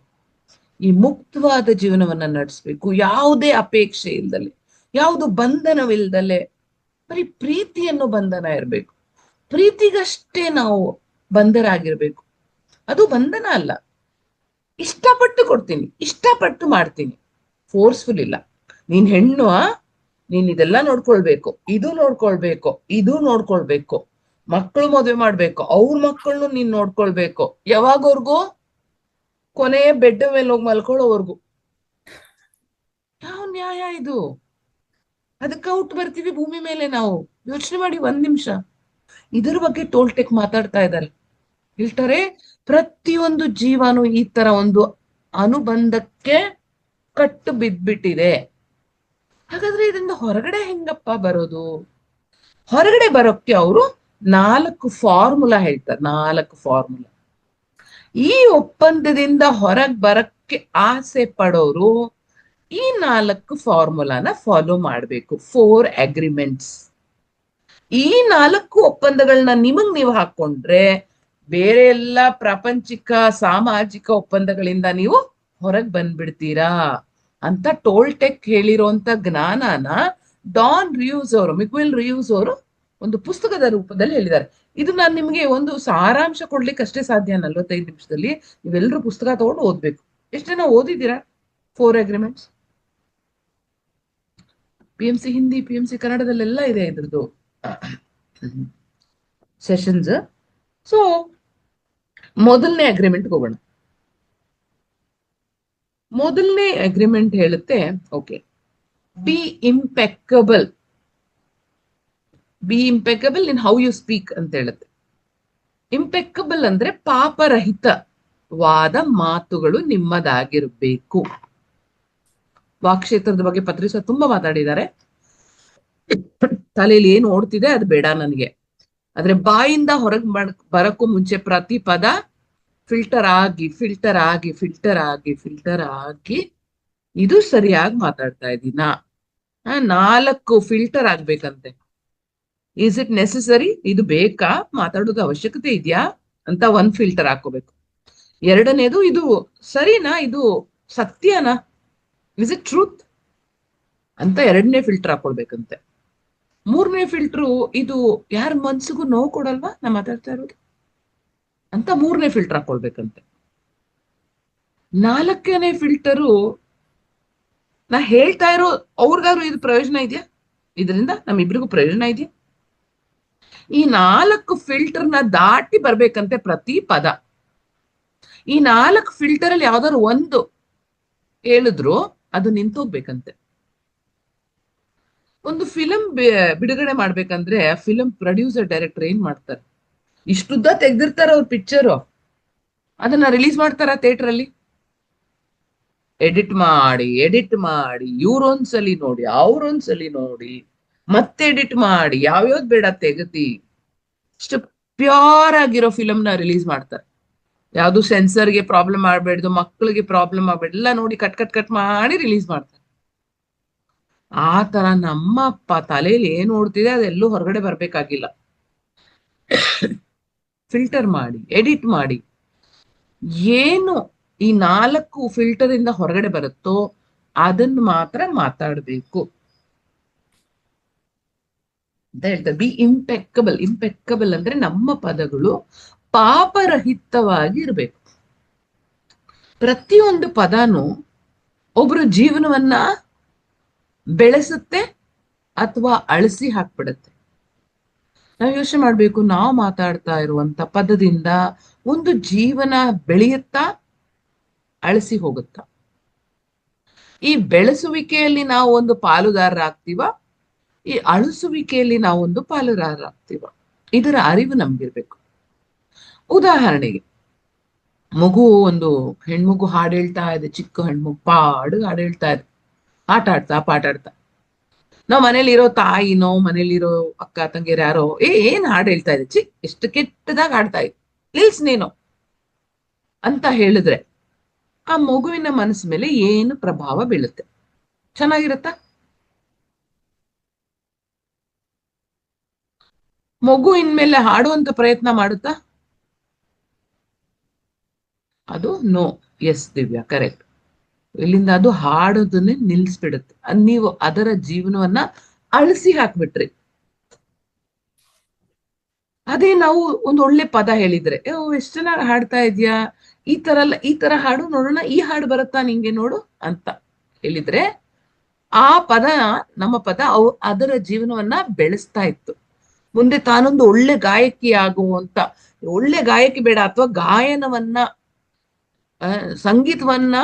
ಈ ಮುಕ್ತವಾದ ಜೀವನವನ್ನ ನಡೆಸ್ಬೇಕು, ಯಾವುದೇ ಅಪೇಕ್ಷೆ ಇಲ್ದಲೆ, ಯಾವುದು ಬಂಧನವಿಲ್ದಲೆ, ಬರೀ ಪ್ರೀತಿಯನ್ನು ಬಂಧನ ಇರ್ಬೇಕು, ಪ್ರೀತಿಗಷ್ಟೇ ನಾವು ಬಂಧರಾಗಿರ್ಬೇಕು. ಅದು ಬಂಧನ ಅಲ್ಲ, ಇಷ್ಟಪಟ್ಟು ಕೊಡ್ತೀನಿ, ಇಷ್ಟಪಟ್ಟು ಮಾಡ್ತೀನಿ, ಫೋರ್ಸ್ಫುಲ್ ಇಲ್ಲ. ನೀನ್ ಹೆಣ್ಣು, ನೀನ್ ಇದೆಲ್ಲ ನೋಡ್ಕೊಳ್ಬೇಕು, ಇದು ನೋಡ್ಕೊಳ್ಬೇಕು, ಇದು ನೋಡ್ಕೊಳ್ಬೇಕು, ಮಕ್ಕಳು ಮದುವೆ ಮಾಡ್ಬೇಕು, ಅವ್ರ ಮಕ್ಕಳನ್ನು ನೀನ್ ನೋಡ್ಕೊಳ್ಬೇಕು. ಯಾವಾಗವ್ರಿಗೂ? ಕೊನೆ ಬೆಡ್ ಮೇಲೆ ಹೋಗಿ ಮಲ್ಕೊಳ್ಳೋವರ್ಗು. ಯಾವ ನ್ಯಾಯ ಇದು? ಅದಕ್ಕೆ ಔಟ್ ಬರ್ತೀವಿ ಭೂಮಿ ಮೇಲೆ ನಾವು. ಯೋಚನೆ ಮಾಡಿ ಒಂದ್ ನಿಮಿಷ. ಇದ್ರ ಬಗ್ಗೆ ಟೋಲ್ಟೆಕ್ ಮಾತಾಡ್ತಾ ಇದ್ದಾರೆ. ಹೇಳ್ತಾರೆ ಪ್ರತಿಯೊಂದು ಜೀವನು ಈ ತರ ಒಂದು ಅನುಬಂಧಕ್ಕೆ ಕಟ್ಟು ಬಿದ್ಬಿಟ್ಟಿದೆ. ಹಾಗಾದ್ರೆ ಇದರಿಂದ ಹೊರಗಡೆ ಹೆಂಗಪ್ಪ ಬರೋದು? ಹೊರಗಡೆ ಬರೋಕ್ಕೆ ಅವರು 4 ಫಾರ್ಮುಲಾ ಹೇಳ್ತಾರೆ. 4 ಫಾರ್ಮುಲಾ. ಈ ಒಪ್ಪಂದದಿಂದ ಹೊರಗ್ ಬರಕ್ಕೆ ಆಸೆ ಪಡೋರು ಈ 4 ಫಾರ್ಮುಲಾನ ಫಾಲೋ ಮಾಡ್ಬೇಕು. 4 ಅಗ್ರಿಮೆಂಟ್ಸ್. ಈ 4 ಒಪ್ಪಂದಗಳನ್ನ ನಿಮಗ್ ನೀವು ಹಾಕೊಂಡ್ರೆ ಬೇರೆ ಎಲ್ಲ ಪ್ರಾಪಂಚಿಕ ಸಾಮಾಜಿಕ ಒಪ್ಪಂದಗಳಿಂದ ನೀವು ಹೊರಗ್ ಬಂದ್ಬಿಡ್ತೀರಾ ಅಂತ ಟೋಲ್ಟೆಕ್ ಹೇಳಿರುವಂತ ಜ್ಞಾನನ ಡಾನ್ ರಿಯೂಸ್ ಅವರು, ಮಿಗ್ವೆಲ್ ರಿಯೂಸ್ ಅವರು ಒಂದು ಪುಸ್ತಕದ ರೂಪದಲ್ಲಿ ಹೇಳಿದ್ದಾರೆ. ಇದು ನಾನು ನಿಮ್ಗೆ ಒಂದು ಸಾರಾಂಶ ಕೊಡ್ಲಿಕ್ಕೆ ಅಷ್ಟೇ ಸಾಧ್ಯ. 45 ನಿಮಿಷದಲ್ಲಿ ನೀವೆಲ್ಲರೂ ಪುಸ್ತಕ ತಗೊಂಡು ಓದ್ಬೇಕು. ಎಷ್ಟು ಜನ ಓದಿದ್ದೀರಾ 4 ಅಗ್ರಿಮೆಂಟ್ಸ್? PMC ಹಿಂದಿ, PMC ಕನ್ನಡದಲ್ಲೆಲ್ಲ ಇದೆ ಇದ್ರದ್ದು ಸೆಷನ್ಸ್. ಸೊ ಮೊದಲನೇ ಅಗ್ರಿಮೆಂಟ್ ಹೋಗೋಣ. ಮೊದಲನೇ ಅಗ್ರಿಮೆಂಟ್ ಹೇಳುತ್ತೆ, okay, be impeccable. Be impeccable in how you speak ಅಂತ ಹೇಳುತ್ತೆ. ಇಂಪೆಕ್ಕಬಲ್ ಅಂದ್ರೆ ಪಾಪರಹಿತವಾದ ಮಾತುಗಳು ನಿಮ್ಮದಾಗಿರ್ಬೇಕು. ವಾಕ್ಕ್ಷೇತ್ರದ ಬಗ್ಗೆ ಪತ್ರಿಸ ತುಂಬಾ ಮಾತಾಡಿದ್ದಾರೆ. ತಲೆಯಲ್ಲಿ ಏನು ಓಡ್ತಿದೆ ಅದು ಬೇಡ ನನಗೆ. ಆದ್ರೆ ಬಾಯಿಂದ ಹೊರಗ್ ಬರಕ್ಕೂ ಮುಂಚೆ ಪ್ರತಿ ಪದ ಫಿಲ್ಟರ್ ಆಗಿ ಫಿಲ್ಟರ್ ಆಗಿ ಫಿಲ್ಟರ್ ಆಗಿ ಫಿಲ್ಟರ್ ಆಗಿ ಇದು ಸರಿಯಾಗಿ ಮಾತಾಡ್ತಾ ಇದ್ದೀನಾ? 4 ಫಿಲ್ಟರ್ ಆಗ್ಬೇಕಂತೆ. Is it necessary? ಇದು ಬೇಕಾ? ಮಾತಾಡೋದು ಅವಶ್ಯಕತೆ ಇದೆಯಾ ಅಂತ 1 ಫಿಲ್ಟರ್ ಹಾಕೋಬೇಕು. ಎರಡನೇದು, ಇದು ಸರಿನಾ? ಇದು ಸತ್ಯನಾ? ಇಸ್ ಇಟ್ ಟ್ರೂತ್ ಅಂತ 2ನೇ ಫಿಲ್ಟರ್ ಹಾಕೊಳ್ಬೇಕಂತೆ. 3ನೇ ಫಿಲ್ಟರು, ಇದು ಯಾರ ಮನ್ಸಿಗೂ ನೋವು ಕೊಡಲ್ವಾ ನಾ ಮಾತಾಡ್ತಾ ಇರೋದು ಅಂತ 3ನೇ ಫಿಲ್ಟರ್ ಹಾಕೊಳ್ಬೇಕಂತೆ. 4ನೇ ಫಿಲ್ಟರು, ನಾ ಹೇಳ್ತಾ ಇರೋ ಅವ್ರಿಗಾದ್ರು ಇದು ಪ್ರಯೋಜನ ಇದೆಯಾ? ಇದರಿಂದ ನಮ್ಮಿಬ್ರಿಗೂ ಪ್ರಯೋಜನ ಇದೆಯಾ? ಈ 4 ಫಿಲ್ಟರ್ನ ದಾಟಿ ಬರ್ಬೇಕಂತೆ ಪ್ರತಿ ಪದ. ಈ 4 ಫಿಲ್ಟರ್ ಅಲ್ಲಿ ಯಾವ್ದಾದ್ರು ಒಂದು ಹೇಳಿದ್ರು ಅದು ನಿಂತೋಗ್ಬೇಕಂತೆ. ಒಂದು ಫಿಲಂ ಬಿಡುಗಡೆ ಮಾಡ್ಬೇಕಂದ್ರೆ ಫಿಲಂ ಪ್ರೊಡ್ಯೂಸರ್ ಡೈರೆಕ್ಟರ್ ಏನ್ ಮಾಡ್ತಾರೆ? ಇಷ್ಟುದ್ದ ತೆಗ್ದಿರ್ತಾರ ಅವ್ರ ಪಿಕ್ಚರು, ಅದನ್ನ ರಿಲೀಸ್ ಮಾಡ್ತಾರ ಥಿಯೇಟರ್ ಅಲ್ಲಿ. ಎಡಿಟ್ ಮಾಡಿ ಇವ್ರೊಂದ್ಸಲಿ ನೋಡಿ, ಅವ್ರೊಂದ್ಸಲಿ ನೋಡಿ, ಮತ್ತೆ ಎಡಿಟ್ ಮಾಡಿ ಯಾವ್ಯಾವ್ದು ಬೇಡ ತೆಗತಿ ಇಷ್ಟು ಪ್ಯೂರ್ ಆಗಿರೋ ಫಿಲಮ್ನ ರಿಲೀಸ್ ಮಾಡ್ತಾರೆ. ಯಾವ್ದು ಸೆನ್ಸರ್ಗೆ ಪ್ರಾಬ್ಲಮ್ ಆಗ್ಬೇಡ್ದು, ಮಕ್ಕಳಿಗೆ ಪ್ರಾಬ್ಲಮ್ ಆಗ್ಬೇಡ್ದು, ಎಲ್ಲ ನೋಡಿ ಕಟ್ ಮಾಡಿ ರಿಲೀಸ್ ಮಾಡ್ತಾರೆ. ಆ ತರ ನಮ್ಮಪ್ಪ ತಲೆಯಲ್ಲಿ ಏನ್ ಓಡ್ತಿದೆ ಅದೆಲ್ಲೂ ಹೊರಗಡೆ ಬರ್ಬೇಕಾಗಿಲ್ಲ. ಫಿಲ್ಟರ್ ಮಾಡಿ, ಎಡಿಟ್ ಮಾಡಿ, ಏನು ಈ 4 ಫಿಲ್ಟರ್ ಇಂದ ಹೊರಗಡೆ ಬರುತ್ತೋ ಅದನ್ನ ಮಾತ್ರ ಮಾತಾಡ್ಬೇಕು ಅಂತ ಹೇಳ್ತಾರೆ. ಬಿ ಇಂಪೆಕ್ಕಬಲ್. ಇಂಪೆಕ್ಕಬಲ್ ಅಂದ್ರೆ ನಮ್ಮ ಪದಗಳು ಪಾಪರಹಿತವಾಗಿ ಇರ್ಬೇಕು. ಪ್ರತಿಯೊಂದು ಪದನು ಒಬ್ರ ಜೀವನವನ್ನ ಬೆಳೆಸುತ್ತೆ ಅಥವಾ ಅಳಿಸಿ ಹಾಕ್ಬಿಡುತ್ತೆ. ನಾವು ಯೋಚನೆ ಮಾಡ್ಬೇಕು, ನಾವು ಮಾತಾಡ್ತಾ ಇರುವಂತ ಪದದಿಂದ ಒಂದು ಜೀವನ ಬೆಳೆಯುತ್ತಾ ಅಳಿಸಿ ಹೋಗುತ್ತಾ? ಈ ಬೆಳೆಸುವಿಕೆಯಲ್ಲಿ ನಾವು ಒಂದು ಪಾಲುದಾರರಾಗ್ತೀವ, ಈ ಅಳಿಸುವಿಕೆಯಲ್ಲಿ ನಾವು ಒಂದು ಪಾಲುದಾರರಾಗ್ತೀವ? ಇದರ ಅರಿವು ನಮ್ಗಿರ್ಬೇಕು. ಉದಾಹರಣೆಗೆ, ಒಂದು ಹೆಣ್ಮಗು ಹಾಡು ಹೇಳ್ತಾ ಇದೆ, ಚಿಕ್ಕ ಹೆಣ್ಮಗು ಹಾಡು ಹೇಳ್ತಾ ಇದೆ, ಆಟ ಆಡ್ತಾ ಪಾಠ ಆಡ್ತಾ. ನಾವ್ ಮನೇಲಿರೋ ತಾಯಿನೋ ಮನೇಲಿರೋ ಅಕ್ಕ ತಂಗಿಯರು ಯಾರೋ ಏನ್ ಹಾಡು ಹೇಳ್ತಾ ಇದೆ, ಎಷ್ಟು ಕೆಟ್ಟದಾಗ ಆಡ್ತಾ ಇದೆ, ನಿಲ್ಸ್ ನೀನು ಅಂತ ಹೇಳಿದ್ರೆ ಆ ಮಗುವಿನ ಮನಸ್ಸು ಮೇಲೆ ಏನು ಪ್ರಭಾವ ಬೀಳುತ್ತೆ? ಚೆನ್ನಾಗಿರತ್ತಾ? ಮಗು ಇನ್ಮೇಲೆ ಹಾಡುವಂತ ಪ್ರಯತ್ನ ಮಾಡುತ್ತಾ? ಅದು ನೋ. S Divya, correct. ಇಲ್ಲಿಂದ ಅದು ಹಾಡೋದನ್ನೇ ನಿಲ್ಸ್ಬಿಡುತ್ತೆ. ನೀವು ಅದರ ಜೀವನವನ್ನ ಅಳಿಸಿ ಹಾಕ್ಬಿಟ್ರಿ. ಅದೇ ನಾವು ಒಂದು ಒಳ್ಳೆ ಪದ ಹೇಳಿದ್ರೆ, ಎಷ್ಟು ಚೆನ್ನಾಗಿ ಹಾಡ್ತಾ ಇದ್ಯಾ, ಈ ತರ ಹಾಡು ನೋಡೋಣ, ಈ ಹಾಡು ಬರುತ್ತಾ ನಿಂಗೆ ನೋಡು ಅಂತ ಹೇಳಿದ್ರೆ ಆ ಪದ, ನಮ್ಮ ಪದ ಅದರ ಜೀವನವನ್ನ ಬೆಳೆಸ್ತಾ ಇತ್ತು. ಮುಂದೆ ತಾನೊಂದು ಒಳ್ಳೆ ಗಾಯಕಿ ಆಗುವಂತ, ಒಳ್ಳೆ ಗಾಯಕಿ ಬೇಡ, ಅಥವಾ ಗಾಯನವನ್ನ ಸಂಗೀತವನ್ನ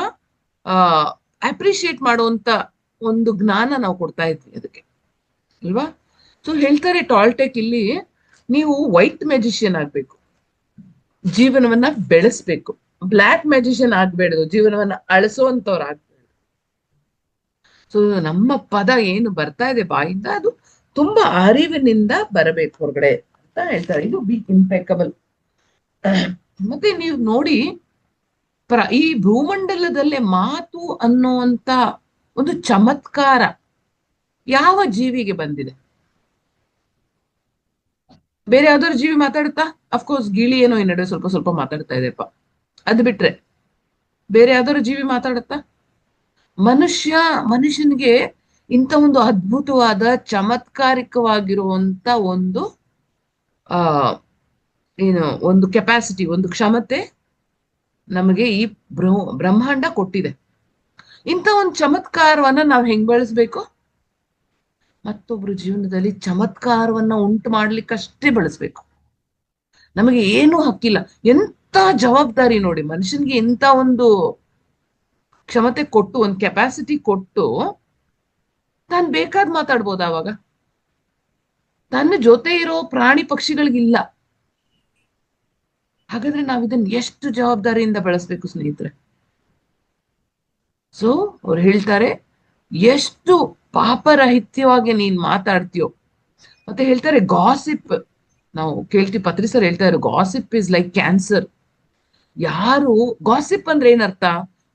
ಅಪ್ರಿಶಿಯೇಟ್ ಮಾಡುವಂತ ಒಂದು ಜ್ಞಾನ ನಾವು ಕೊಡ್ತಾ ಇದ್ವಿ ಅದಕ್ಕೆ, ಅಲ್ವಾ? ಸೊ ಹೇಳ್ತಾರೆ ಟಾಲ್ಟೆಕ್ ಇಲ್ಲಿ, ನೀವು ವೈಟ್ ಮ್ಯಾಜಿಷಿಯನ್ ಆಗ್ಬೇಕು, ಜೀವನವನ್ನ ಬೆಳೆಸ್ಬೇಕು. ಬ್ಲ್ಯಾಕ್ ಮ್ಯಾಜಿಷಿಯನ್ ಆಗ್ಬೇಡದು, ಜೀವನವನ್ನ ಅಳಿಸುವಂತವ್ರು ಆಗ್ಬೇಡ. ಸೊ ನಮ್ಮ ಪದ ಏನು ಬರ್ತಾ ಇದೆ ಬಾಯಿಂದ, ಅದು ತುಂಬಾ ಅರಿವಿನಿಂದ ಬರಬೇಕು ಹೊರಗಡೆ ಅಂತ ಹೇಳ್ತಾರೆ. ಇದು ಬಿ ಇಂಪೆಕಬಲ್. ಮತ್ತೆ ನೀವು ನೋಡಿ, ಈ ಭೂಮಂಡಲದಲ್ಲೇ ಮಾತು ಅನ್ನುವಂತ ಒಂದು ಚಮತ್ಕಾರ ಯಾವ ಜೀವಿಗೆ ಬಂದಿದೆ? ಬೇರೆ ಯಾವ್ದಾದ್ರು ಜೀವಿ ಮಾತಾಡುತ್ತಾ? ಅಫ್ಕೋರ್ಸ್ ಗಿಳಿ ಏನೋ ಈ ನಡುವೆ ಸ್ವಲ್ಪ ಸ್ವಲ್ಪ ಮಾತಾಡ್ತಾ ಇದೆಪ್ಪ, ಅದು ಬಿಟ್ರೆ ಬೇರೆ ಯಾವ್ದಾದ್ರು ಜೀವಿ ಮಾತಾಡುತ್ತಾ? ಮನುಷ್ಯನಿಗೆ ಇಂಥ ಒಂದು ಅದ್ಭುತವಾದ ಚಮತ್ಕಾರಿಕವಾಗಿರುವಂತ ಒಂದು ಒಂದು ಕೆಪಾಸಿಟಿ, ಒಂದು ಕ್ಷಮತೆ ನಮಗೆ ಈ ಬ್ರಹ್ಮಾಂಡ ಕೊಟ್ಟಿದೆ. ಇಂಥ ಒಂದು ಚಮತ್ಕಾರವನ್ನ ನಾವು ಹೆಂಗ್ ಬಳಸ್ಬೇಕು? ಮತ್ತೊಬ್ರು ಜೀವನದಲ್ಲಿ ಚಮತ್ಕಾರವನ್ನ ಉಂಟು ಮಾಡ್ಲಿಕ್ಕಷ್ಟೇ ಬಳಸ್ಬೇಕು. ನಮಗೆ ಏನೂ ಹಕ್ಕಿಲ್ಲ. ಎಂತ ಜವಾಬ್ದಾರಿ ನೋಡಿ, ಮನುಷ್ಯನ್ಗೆ ಎಂತ ಒಂದು ಕ್ಷಮತೆ ಕೊಟ್ಟು, ಒಂದು ಕೆಪಾಸಿಟಿ ಕೊಟ್ಟು, ತಾನು ಬೇಕಾದ್ ಮಾತಾಡ್ಬೋದು. ಆವಾಗ ತನ್ನ ಜೊತೆ ಇರೋ ಪ್ರಾಣಿ ಪಕ್ಷಿಗಳಿಗಿಲ್ಲ. ಹಾಗಾದ್ರೆ ನಾವ್ ಇದನ್ನ ಎಷ್ಟು ಜವಾಬ್ದಾರಿಯಿಂದ ಬೆಳೆಸ್ಬೇಕು ಸ್ನೇಹಿತರೆ. ಸೊ ಅವ್ರು ಹೇಳ್ತಾರೆ, ಎಷ್ಟು ಪಾಪರಹಿತ್ಯವಾಗಿ ನೀನ್ ಮಾತಾಡ್ತೀಯೋ. ಮತ್ತೆ ಹೇಳ್ತಾರೆ ಗಾಸಿಪ್, ನಾವು ಕೇಳ್ತೀವಿ, ಪತ್ರಿ ಸರ್ ಹೇಳ್ತಾ ಇರೋ ಗಾಸಿಪ್ ಇಸ್ ಲೈಕ್ ಕ್ಯಾನ್ಸರ್. ಯಾರು ಗಾಸಿಪ್ ಅಂದ್ರೆ ಏನರ್ಥ?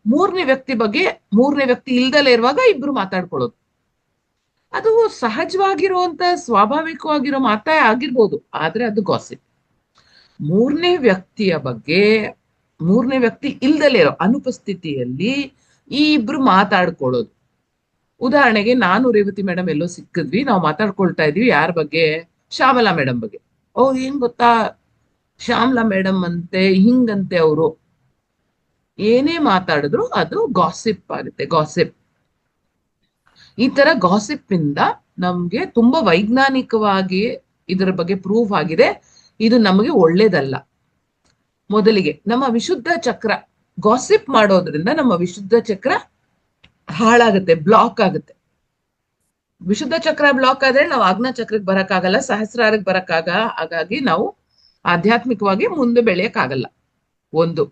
ಮೂರನೇ ವ್ಯಕ್ತಿ ಬಗ್ಗೆ, ಮೂರನೇ ವ್ಯಕ್ತಿ ಇಲ್ದಲೇ ಇರುವಾಗ ಇಬ್ರು ಮಾತಾಡ್ಕೊಳ್ಳೋದು. ಅದು ಸಹಜವಾಗಿರುವಂತ ಸ್ವಾಭಾವಿಕವಾಗಿರೋ ಮಾತೇ ಆಗಿರ್ಬೋದು, ಆದ್ರೆ ಅದು ಗಾಸಿಪ್. ಮೂರನೇ ವ್ಯಕ್ತಿಯ ಬಗ್ಗೆ, ಮೂರನೇ ವ್ಯಕ್ತಿ ಇಲ್ದಲೇ ಇರೋ ಅನುಪಸ್ಥಿತಿಯಲ್ಲಿ ಈ ಇಬ್ರು ಮಾತಾಡ್ಕೊಳ್ಳೋದು. ಉದಾಹರಣೆಗೆ ನಾನು ರೇವತಿ ಮೇಡಮ್ ಎಲ್ಲೋ ಸಿಕ್ಕಿದ್ವಿ, ನಾವು ಮಾತಾಡ್ಕೊಳ್ತಾ ಇದ್ವಿ ಯಾರ ಬಗ್ಗೆ? ಶ್ಯಾಮಲಾ ಮೇಡಮ್ ಬಗ್ಗೆ. ಏನ್ ಗೊತ್ತಾ, ಶ್ಯಾಮಲಾ ಮೇಡಮ್ ಅಂತೆ, ಹಿಂಗಂತೆ ಅವರು. ಏನೇ ಮಾತಾಡಿದ್ರು ಅದು ಗಾಸಿಪ್ ಆಗುತ್ತೆ, ಗಾಸಿಪ್. ಈ ತರ ಗಾಸಿಪ್ ಇಂದ ನಮ್ಗೆ ತುಂಬಾ ವೈಜ್ಞಾನಿಕವಾಗಿ ಇದರ ಬಗ್ಗೆ ಪ್ರೂವ್ ಆಗಿದೆ, ಇದು ನಮಗೆ ಒಳ್ಳೇದಲ್ಲ. ಮೊದಲಿಗೆ ನಮ್ಮ ವಿಶುದ್ಧ ಚಕ್ರ, ಗಾಸಿಪ್ ಮಾಡೋದ್ರಿಂದ ನಮ್ಮ ವಿಶುದ್ಧ ಚಕ್ರ ಹಾಳಾಗುತ್ತೆ, ಬ್ಲಾಕ್ ಆಗುತ್ತೆ. ವಿಶುದ್ಧ ಚಕ್ರ ಬ್ಲಾಕ್ ಆದ್ರೆ ನಾವು ಆಜ್ಞಾ ಚಕ್ರಕ್ಕೆ ಬರಕ್ಕಾಗಲ್ಲ, ಸಹಸ್ರಾರಕ್ಕೆ ಹಾಗಾಗಿ ನಾವು ಆಧ್ಯಾತ್ಮಿಕವಾಗಿ ಮುಂದೆ ಬೆಳೆಯಕ್ಕಾಗಲ್ಲ. ಒಂದು.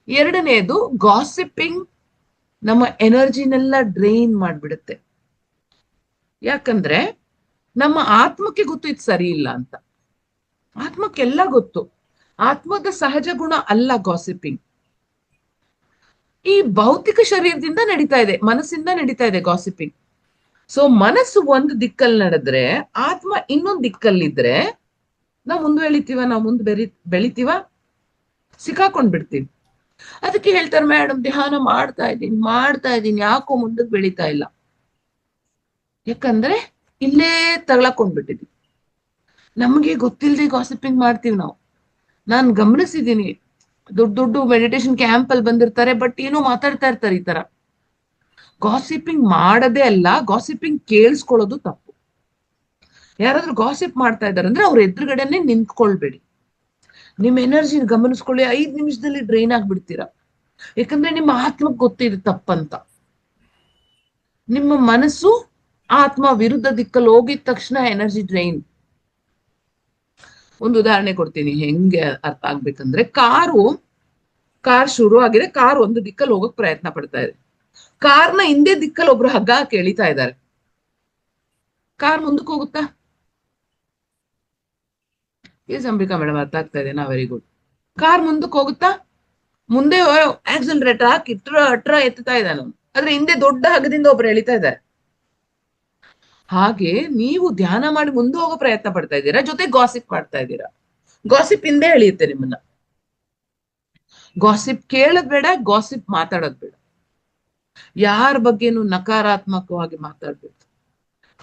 ಎರಡನೇದು, ಗಾಸಿಪಿಂಗ್ ನಮ್ಮ ಎನರ್ಜಿನೆಲ್ಲ ಡ್ರೈನ್ ಮಾಡ್ಬಿಡುತ್ತೆ. ಯಾಕಂದ್ರೆ ನಮ್ಮ ಆತ್ಮಕ್ಕೆ ಗೊತ್ತು ಇದು ಸರಿ ಇಲ್ಲ ಅಂತ. ಆತ್ಮಕ್ಕೆಲ್ಲ ಗೊತ್ತು. ಆತ್ಮದ ಸಹಜ ಗುಣ ಅಲ್ಲ ಗಾಸಿಪಿಂಗ್. ಈ ಭೌತಿಕ ಶರೀರದಿಂದ ನಡೀತಾ ಇದೆ, ಮನಸ್ಸಿಂದ ನಡೀತಾ ಇದೆ ಗಾಸಿಪಿಂಗ್. ಸೊ ಮನಸ್ಸು ಒಂದು ದಿಕ್ಕಲ್ಲಿ ನಡೆದ್ರೆ, ಆತ್ಮ ಇನ್ನೊಂದು ದಿಕ್ಕಲ್ಲಿದ್ರೆ ನಾವು ಮುಂದೆ ಬೆಳಿತೀವ, ಸಿಕ್ಕಾಕೊಂಡ್ ಬಿಡ್ತೀವಿ. ಅದಕ್ಕೆ ಹೇಳ್ತಾರೆ ಮೇಡಮ್, ಧ್ಯಾನ ಮಾಡ್ತಾ ಇದ್ದೀನಿ ಯಾಕೋ ಮುಂದಕ್ಕೆ ಬೆಳೀತಾ ಇಲ್ಲ. ಯಾಕಂದ್ರೆ ಇಲ್ಲೇ ತಗೊಳಕೊಂಡ್ಬಿಟ್ಟಿದ್ವಿ. ನಮ್ಗೆ ಗೊತ್ತಿಲ್ಲದೆ ಗಾಸಿಪಿಂಗ್ ಮಾಡ್ತೀವಿ ನಾವು. ನಾನು ಗಮನಿಸಿದ್ದೀನಿ, ದೊಡ್ಡ ಮೆಡಿಟೇಷನ್ ಕ್ಯಾಂಪ್ ಅಲ್ಲಿ ಬಂದಿರ್ತಾರೆ, ಬಟ್ ಏನೋ ಮಾತಾಡ್ತಾ ಇರ್ತಾರೆ ಈ ತರ. ಗಾಸಿಪಿಂಗ್ ಮಾಡದೇ ಅಲ್ಲ, ಗಾಸಿಪಿಂಗ್ ಕೇಳಿಸ್ಕೊಳ್ಳೋದು ತಪ್ಪು. ಯಾರಾದ್ರೂ ಗಾಸಿಪ್ ಮಾಡ್ತಾ ಇದಾರೆ ಅಂದ್ರೆ ಅವ್ರ ಎದುರುಗಡೆನೆ ನಿಂತ್ಕೊಳ್ಬೇಡಿ. ನಿಮ್ ಎನರ್ಜಿ ಗಮನಿಸ್ಕೊಳ್ಳಿ, 5 ನಿಮಿಷದಲ್ಲಿ ಡ್ರೈನ್ ಆಗ್ಬಿಡ್ತೀರಾ. ಯಾಕಂದ್ರೆ ನಿಮ್ಮ ಆತ್ಮಕ್ಕೆ ಗೊತ್ತಿದೆ ತಪ್ಪಂತ. ನಿಮ್ಮ ಮನಸ್ಸು ಆತ್ಮ ವಿರುದ್ಧ ದಿಕ್ಕಲ್ಲಿ ಹೋಗಿದ ತಕ್ಷಣ ಎನರ್ಜಿ ಡ್ರೈನ್. ಒಂದು ಉದಾಹರಣೆ ಕೊಡ್ತೀನಿ ಹೆಂಗೆ ಅರ್ಥ ಆಗ್ಬೇಕಂದ್ರೆ, ಕಾರ್ ಶುರು ಆಗಿದೆ, ಕಾರ್ ಒಂದು ದಿಕ್ಕಲ್ಲಿ ಹೋಗಕ್ ಪ್ರಯತ್ನ ಪಡ್ತಾ ಇದೆ. ಕಾರ್ನ ಹಿಂದೆ ದಿಕ್ಕಲ್ಲಿ ಒಬ್ರು ಹಗ್ಗ ಎಳಿತಾ ಇದ್ದಾರೆ. ಕಾರ್ ಮುಂದಕ್ಕೆ ಹೋಗುತ್ತಾ? ಅಂಬಿಕಾ ಮೇಡಮ್ ಅರ್ಥ ಆಗ್ತಾ ಇದೆ ನಾ, ವೆರಿ ಗುಡ್. ಕಾರ್ ಮುಂದಕ್ಕೆ ಹೋಗುತ್ತಾ? ಮುಂದೆ ಆಕ್ಸಿಲರೇಟರ್ ಹಾಕಿ ಟ್ರ ಎತ್ತಾ ಇದ್ದಾನೆ, ಆದ್ರೆ ಹಿಂದೆ ದೊಡ್ಡ ಹಗ್ಗದಿಂದ ಒಬ್ರು ಎಳಿತಾ ಇದ್ದಾರೆ. ಹಾಗೆ ನೀವು ಧ್ಯಾನ ಮಾಡಿ ಮುಂದೆ ಹೋಗೋ ಪ್ರಯತ್ನ ಪಡ್ತಾ ಇದ್ದೀರಾ, ಜೊತೆ ಗಾಸಿಪ್ ಮಾಡ್ತಾ ಇದ್ದೀರಾ. ಗಾಸಿಪ್ ಹಿಂದೆ ಎಳೆಯುತ್ತೆ ನಿಮ್ಮನ್ನ. ಗಾಸಿಪ್ ಕೇಳೋದ್ ಬೇಡ, ಗಾಸಿಪ್ ಮಾತಾಡೋದ್ ಬೇಡ. ಯಾರ ಬಗ್ಗೆನು ನಕಾರಾತ್ಮಕವಾಗಿ ಮಾತಾಡ್ಬೇಕು.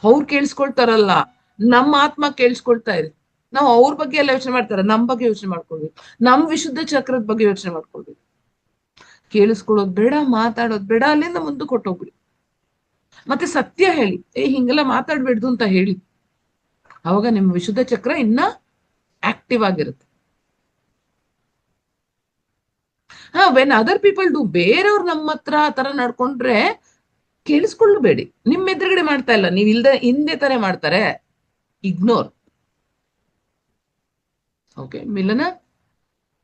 ಅವ್ರು ಕೇಳಿಸ್ಕೊಳ್ತಾರಲ್ಲ, ನಮ್ಮ ಆತ್ಮ ಕೇಳಿಸ್ಕೊಳ್ತಾ ಇದೆ. ನಾವು ಅವ್ರ ಬಗ್ಗೆ ಎಲ್ಲ ಯೋಚನೆ ಮಾಡ್ತಾರ, ನಮ್ ಬಗ್ಗೆ ಯೋಚನೆ ಮಾಡ್ಕೊಳ್ಬೇಕು. ನಮ್ ವಿಶುದ್ಧ ಚಕ್ರದ ಬಗ್ಗೆ ಯೋಚನೆ ಮಾಡ್ಕೊಳ್ಬೇಕು. ಕೇಳಿಸ್ಕೊಳ್ಳೋದ್ ಬೇಡ, ಮಾತಾಡೋದ್ ಬೇಡ, ಅಲ್ಲಿಂದ ಮುಂದಕ್ಕೆ ಕೊಟ್ಟೋಗ್ಬಿಡಿ. ಮತ್ತೆ ಸತ್ಯ ಹೇಳಿ, ಹಿಂಗೆಲ್ಲ ಮಾತಾಡ್ಬೇಡ್ದು ಅಂತ ಹೇಳಿ. ಅವಾಗ ನಿಮ್ಮ ವಿಶುದ್ಧ ಚಕ್ರ ಇನ್ನ ಆಕ್ಟಿವ್ ಆಗಿರುತ್ತೆ. ವೆನ್ ಅದರ್ ಪೀಪಲ್ ಡು, ಬೇರೆಯವ್ರು ನಮ್ಮ ಹತ್ರ ಆ ತರ ನಡ್ಕೊಂಡ್ರೆ ಕೇಳಿಸ್ಕೊಳ್ಳಬೇಡಿ. ನಿಮ್ ಎದುರುಗಡೆ ಮಾಡ್ತಾ ಇಲ್ಲ, ನೀವ್ ಇಲ್ದೆ ಹಿಂದೆ ತರ ಮಾಡ್ತಾರೆ, ಇಗ್ನೋರ್. ಓಕೆ ಮಿಲನ,